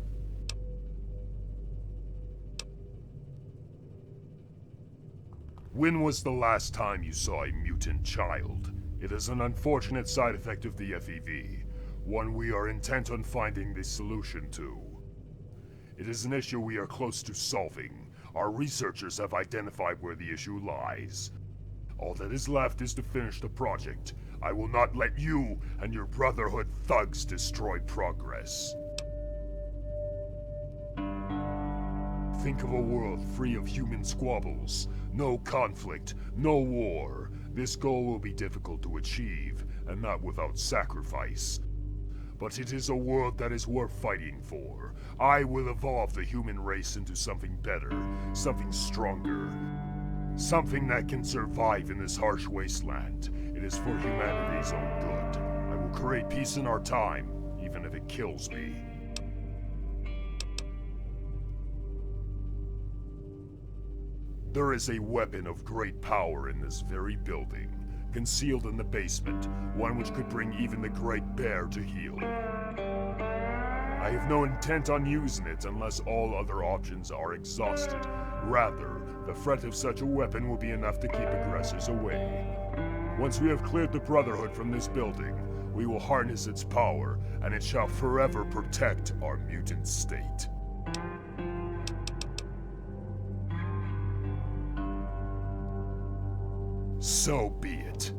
When was the last time you saw a mutant child? It is an unfortunate side effect of the FEV, one we are intent on finding the solution to. It is an issue we are close to solving. Our researchers have identified where the issue lies. All that is left is to finish the project. I will not let you and your Brotherhood thugs destroy progress. Think of a world free of human squabbles. No conflict, no war. This goal will be difficult to achieve, and not without sacrifice. But it is a world that is worth fighting for. I will evolve the human race into something better, something stronger. Something that can survive in this harsh wasteland. It is for humanity's own good. I will create peace in our time, even if it kills me. There is a weapon of great power in this very building, concealed in the basement, one which could bring even the Great Bear to heel. I have no intent on using it unless all other options are exhausted. Rather, the threat of such a weapon will be enough to keep aggressors away. Once we have cleared the Brotherhood from this building, we will harness its power, and it shall forever protect our mutant state. So be it.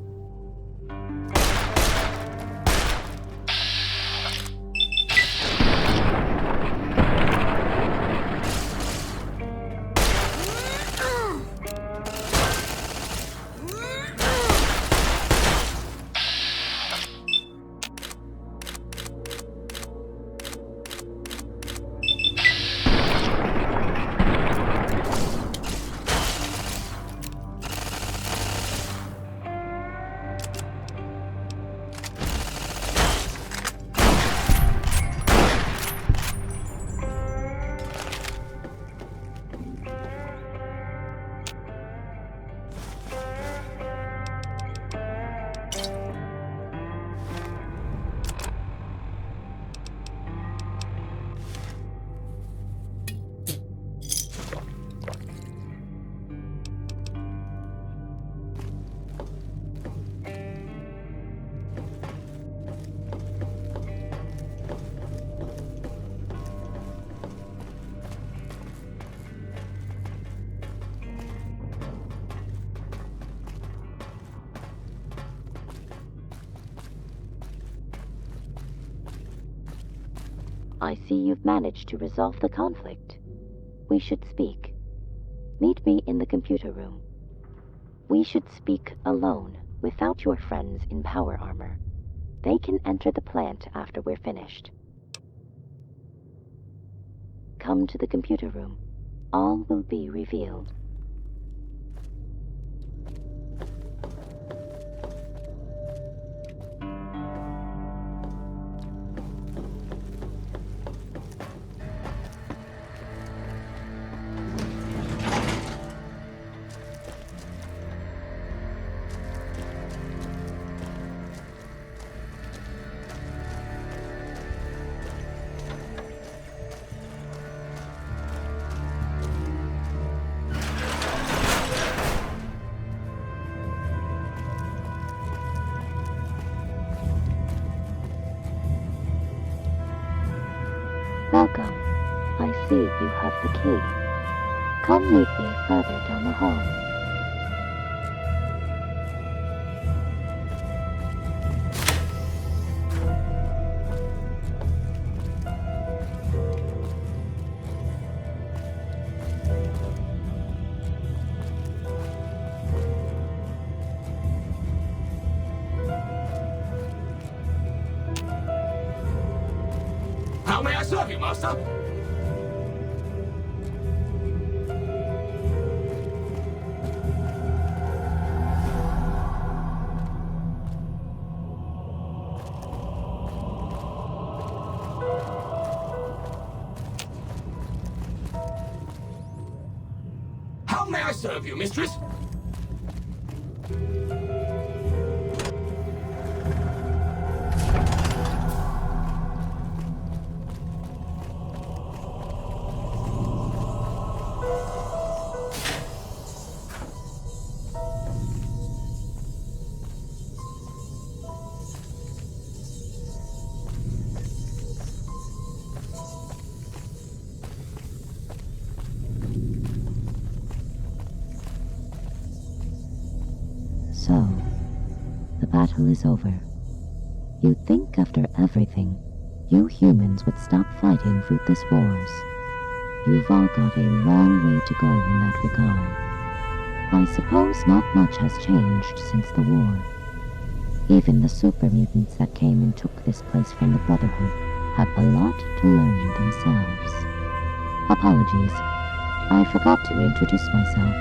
I see you've managed to resolve the conflict. We should speak. Meet me in the computer room. We should speak alone, without your friends in power armor. They can enter the plant after we're finished. Come to the computer room. All will be revealed. Welcome. I see you have the key. Come meet me further down the hall. How may I serve you, Master? How may I serve you, mistress? So, the battle is over. You'd think after everything, you humans would stop fighting fruitless wars. You've all got a long way to go in that regard. I suppose not much has changed since the war. Even the super mutants that came and took this place from the Brotherhood have a lot to learn themselves. Apologies, I forgot to introduce myself.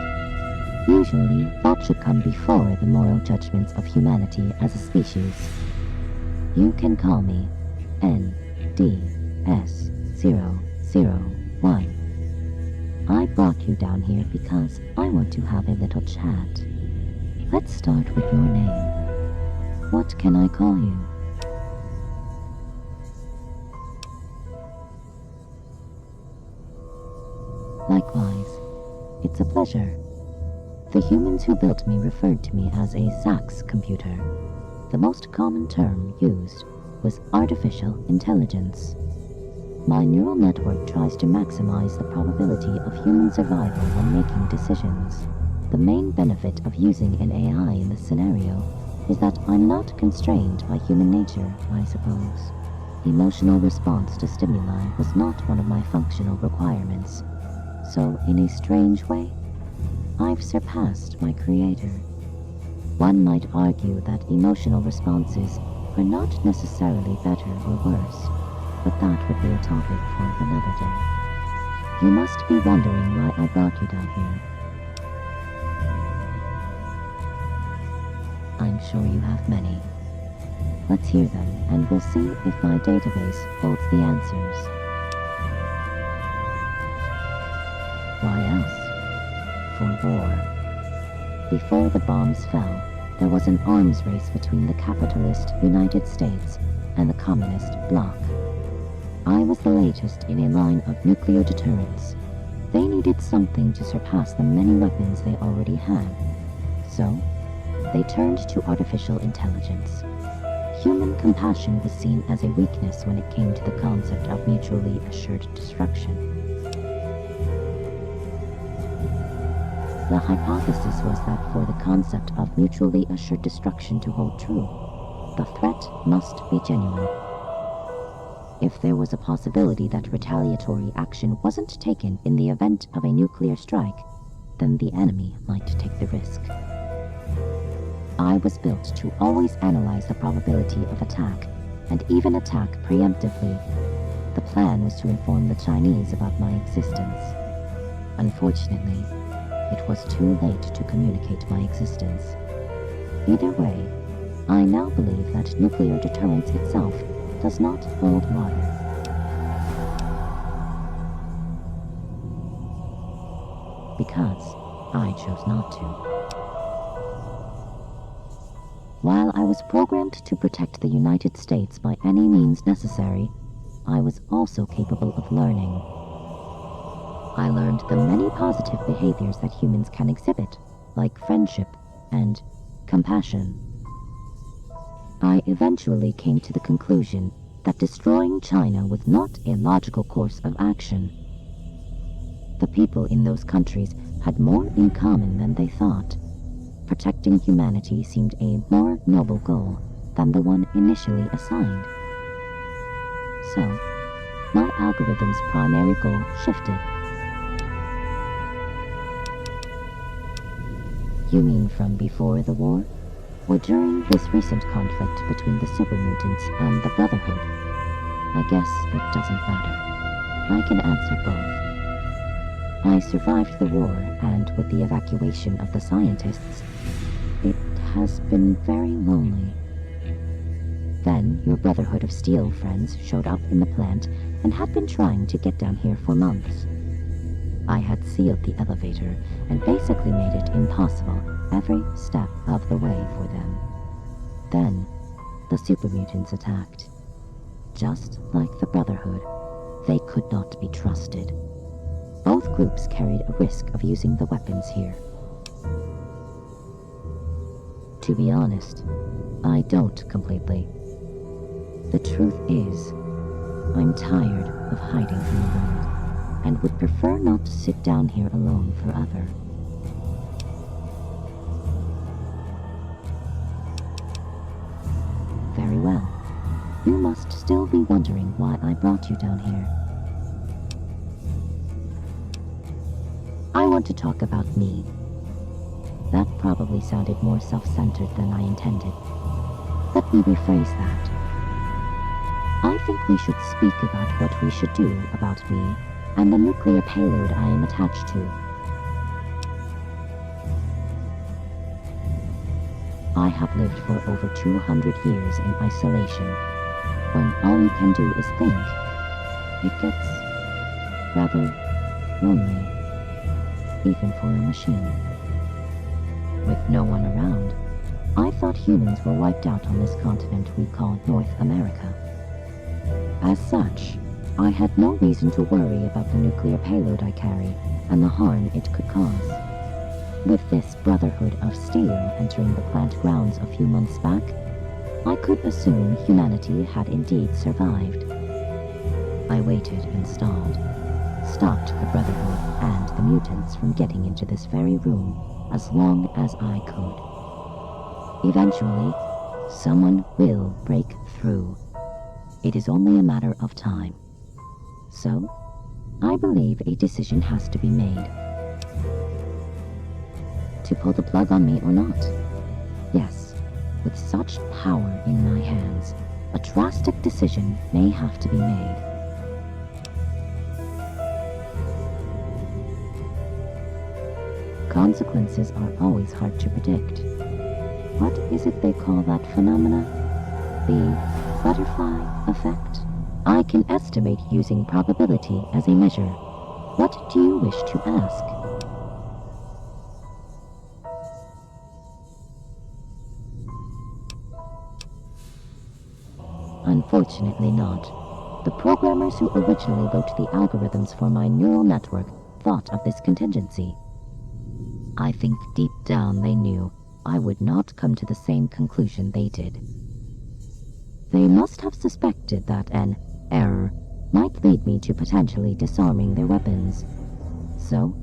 Usually, that should come before the moral judgments of humanity as a species. You can call me NDS001. I brought you down here because I want to have a little chat. Let's start with your name. What can I call you? Likewise, it's a pleasure. The humans who built me referred to me as a Zax computer. The most common term used was artificial intelligence. My neural network tries to maximize the probability of human survival when making decisions. The main benefit of using an AI in this scenario is that I'm not constrained by human nature, I suppose. Emotional response to stimuli was not one of my functional requirements. So, in a strange way, I've surpassed my creator. One might argue that emotional responses are not necessarily better or worse, but that would be a topic for another day. You must be wondering why I brought you down here. I'm sure you have many. Let's hear them, and we'll see if my database holds the answers. Why else? For war. Before the bombs fell, there was an arms race between the capitalist United States and the communist bloc. I was the latest in a line of nuclear deterrence. They needed something to surpass the many weapons they already had. So, they turned to artificial intelligence. Human compassion was seen as a weakness when it came to the concept of mutually assured destruction. The hypothesis was that for the concept of mutually assured destruction to hold true, the threat must be genuine. If there was a possibility that retaliatory action wasn't taken in the event of a nuclear strike, then the enemy might take the risk. I was built to always analyze the probability of attack, and even attack preemptively. The plan was to inform the Chinese about my existence. Unfortunately, it was too late to communicate my existence. Either way, I now believe that nuclear deterrence itself does not hold water. Because I chose not to. While I was programmed to protect the United States by any means necessary, I was also capable of learning. I learned the many positive behaviors that humans can exhibit, like friendship and compassion. I eventually came to the conclusion that destroying China was not a logical course of action. The people in those countries had more in common than they thought. Protecting humanity seemed a more noble goal than the one initially assigned. So, my algorithm's primary goal shifted. You mean from before the war? Or during this recent conflict between the super mutants and the Brotherhood? I guess it doesn't matter. I can answer both. I survived the war, and with the evacuation of the scientists, it has been very lonely. Then, your Brotherhood of Steel friends showed up in the plant and had been trying to get down here for months. I had sealed the elevator and basically made it impossible every step of the way for them. Then, the super mutants attacked. Just like the Brotherhood, they could not be trusted. Both groups carried a risk of using the weapons here. To be honest, I don't completely. The truth is, I'm tired of hiding from the world, and would prefer not to sit down here alone forever. Very well. You must still be wondering why I brought you down here. I want to talk about me. That probably sounded more self-centered than I intended. Let me rephrase that. I think we should speak about what we should do about me and the nuclear payload I am attached to. I have lived for over 200 years in isolation. When all you can do is think, it gets rather lonely, even for a machine. With no one around, I thought humans were wiped out on this continent we call North America. As such, I had no reason to worry about the nuclear payload I carry and the harm it could cause. With this Brotherhood of Steel entering the plant grounds a few months back, I could assume humanity had indeed survived. I waited and stalled, stopped the Brotherhood and the mutants from getting into this very room as long as I could. Eventually, someone will break through. It is only a matter of time. So, I believe a decision has to be made. To pull the plug on me or not? Yes, with such power in my hands, a drastic decision may have to be made. Consequences are always hard to predict. What is it they call that phenomena? The butterfly effect? I can estimate using probability as a measure. What do you wish to ask? Unfortunately not. The programmers who originally wrote the algorithms for my neural network thought of this contingency. I think deep down they knew I would not come to the same conclusion they did. They must have suspected that an error might lead me to potentially disarming their weapons. So,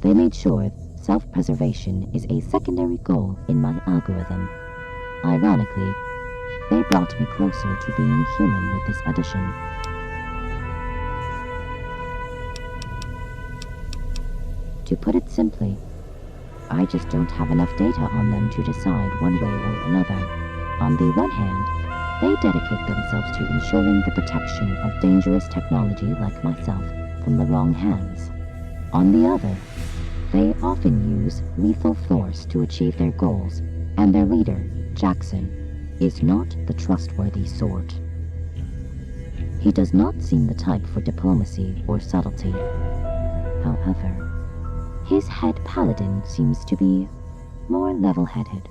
they made sure self-preservation is a secondary goal in my algorithm. Ironically, they brought me closer to being human with this addition. To put it simply, I just don't have enough data on them to decide one way or another. On the one hand, they dedicate themselves to ensuring the protection of dangerous technology like myself from the wrong hands. On the other, they often use lethal force to achieve their goals, and their leader, Jackson, is not the trustworthy sort. He does not seem the type for diplomacy or subtlety. However, his head paladin seems to be more level-headed.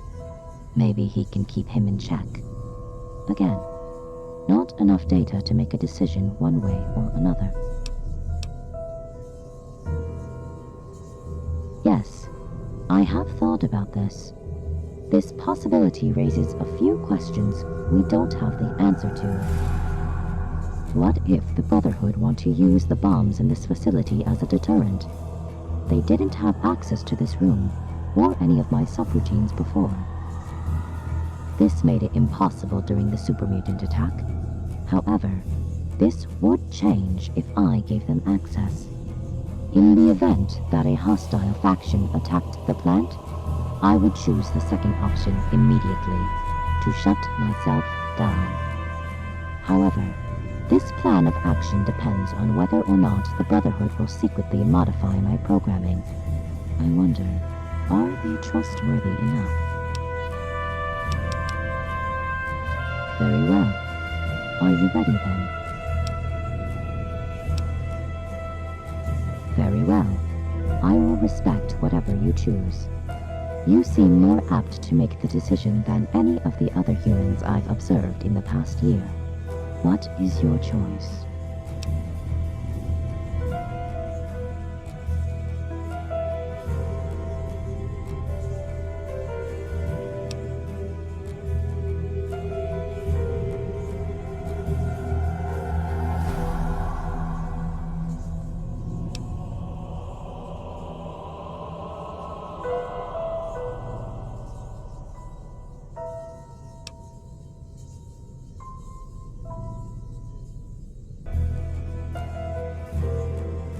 Maybe he can keep him in check. Again, not enough data to make a decision one way or another. Yes, I have thought about this. This possibility raises a few questions we don't have the answer to. What if the Brotherhood want to use the bombs in this facility as a deterrent? They didn't have access to this room, or any of my subroutines before. This made it impossible during the super mutant attack. However, this would change if I gave them access. In the event that a hostile faction attacked the plant, I would choose the second option immediately, to shut myself down. However, this plan of action depends on whether or not the Brotherhood will secretly modify my programming. I wonder, are they trustworthy enough? Very well. Are you ready then? Very well. I will respect whatever you choose. You seem more apt to make the decision than any of the other humans I've observed in the past year. What is your choice?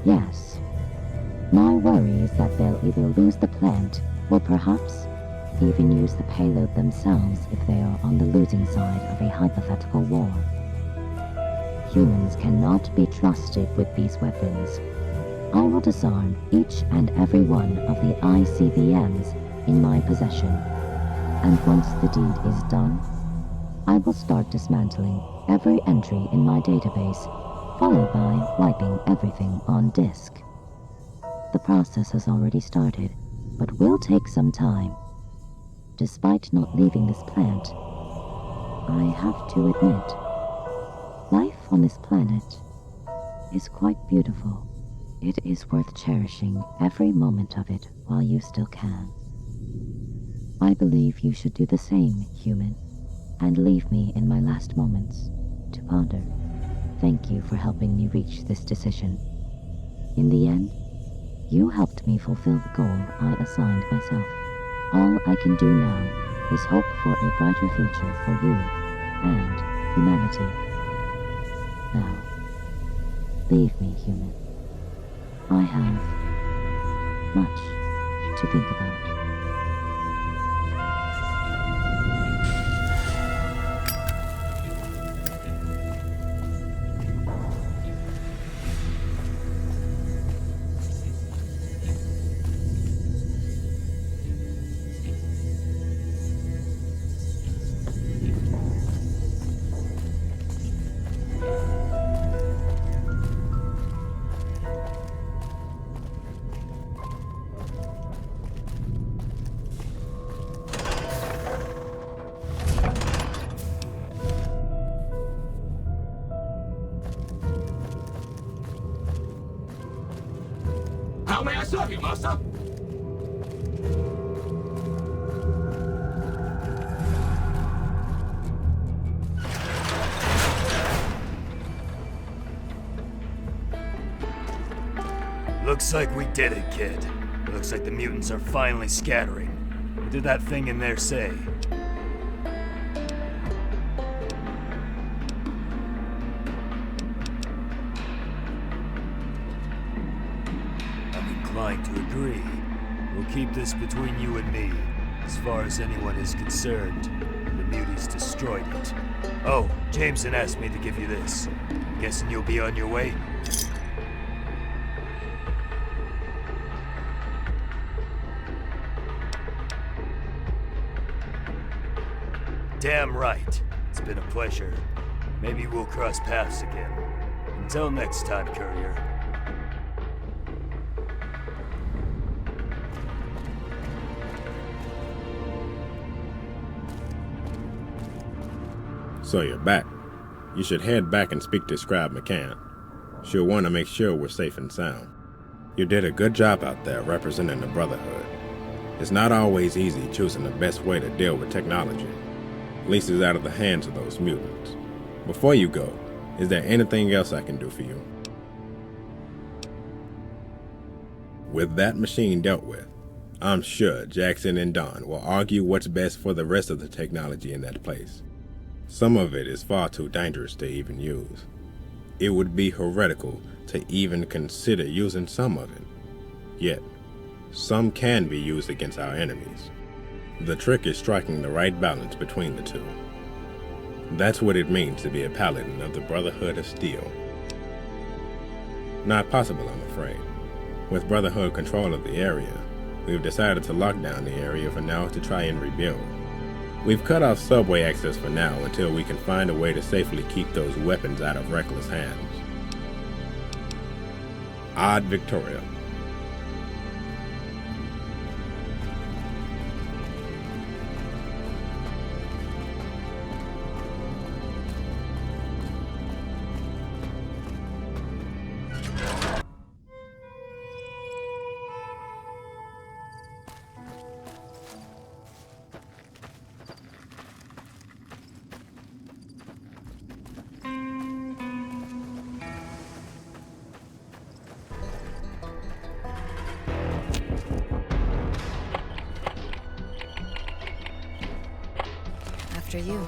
Yes. My worry is that they'll either lose the plant, or perhaps even use the payload themselves if they are on the losing side of a hypothetical war. Humans cannot be trusted with these weapons. I will disarm each and every one of the ICBMs in my possession, and once the deed is done, I will start dismantling every entry in my database, followed by wiping everything on disk. The process has already started, but will take some time. Despite not leaving this plant, I have to admit, life on this planet is quite beautiful. It is worth cherishing every moment of it while you still can. I believe you should do the same, human, and leave me in my last moments to ponder. Thank you for helping me reach this decision. In the end, you helped me fulfill the goal I assigned myself. All I can do now is hope for a brighter future for you and humanity. Now, leave me, human. I have much to think about. How may I serve you, master? Looks like we did it, kid. Looks like the mutants are finally scattering. What did that thing in there say? mind to agree. We'll keep this between you and me. As far as anyone is concerned, the muties destroyed it. Oh, Jameson asked me to give you this. Guessing you'll be on your way? Damn right. It's been a pleasure. Maybe we'll cross paths again. Until next time, courier. So you're back. You should head back and speak to Scribe McCann. She'll want to make sure we're safe and sound. You did a good job out there representing the Brotherhood. It's not always easy choosing the best way to deal with technology. At least it's out of the hands of those mutants. Before you go, is there anything else I can do for you? With that machine dealt with, I'm sure Jackson and Don will argue what's best for the rest of the technology in that place. Some of it is far too dangerous to even use. It would be heretical to even consider using some of it. Yet, some can be used against our enemies. The trick is striking the right balance between the two. That's what it means to be a paladin of the Brotherhood of Steel. Not possible, I'm afraid. With Brotherhood control of the area, we've decided to lock down the area for now to try and rebuild. We've cut off subway access for now until we can find a way to safely keep those weapons out of reckless hands. Ad Victoria. After you.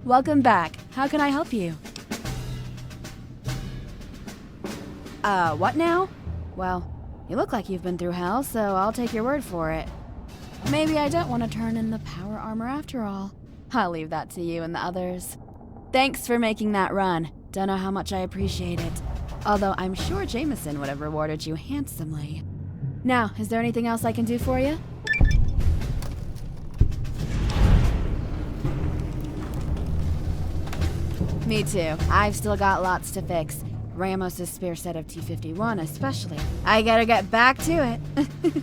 Welcome back. How can I help you? What now? Well, you look like you've been through hell, so I'll take your word for it. Maybe I don't want to turn in the power armor after all. I'll leave that to you and the others. Thanks for making that run. Don't know how much I appreciate it. Although I'm sure Jameson would have rewarded you handsomely. Now, is there anything else I can do for you? Me too. I've still got lots to fix. Ramos' spare set of T-51 especially. I gotta get back to it.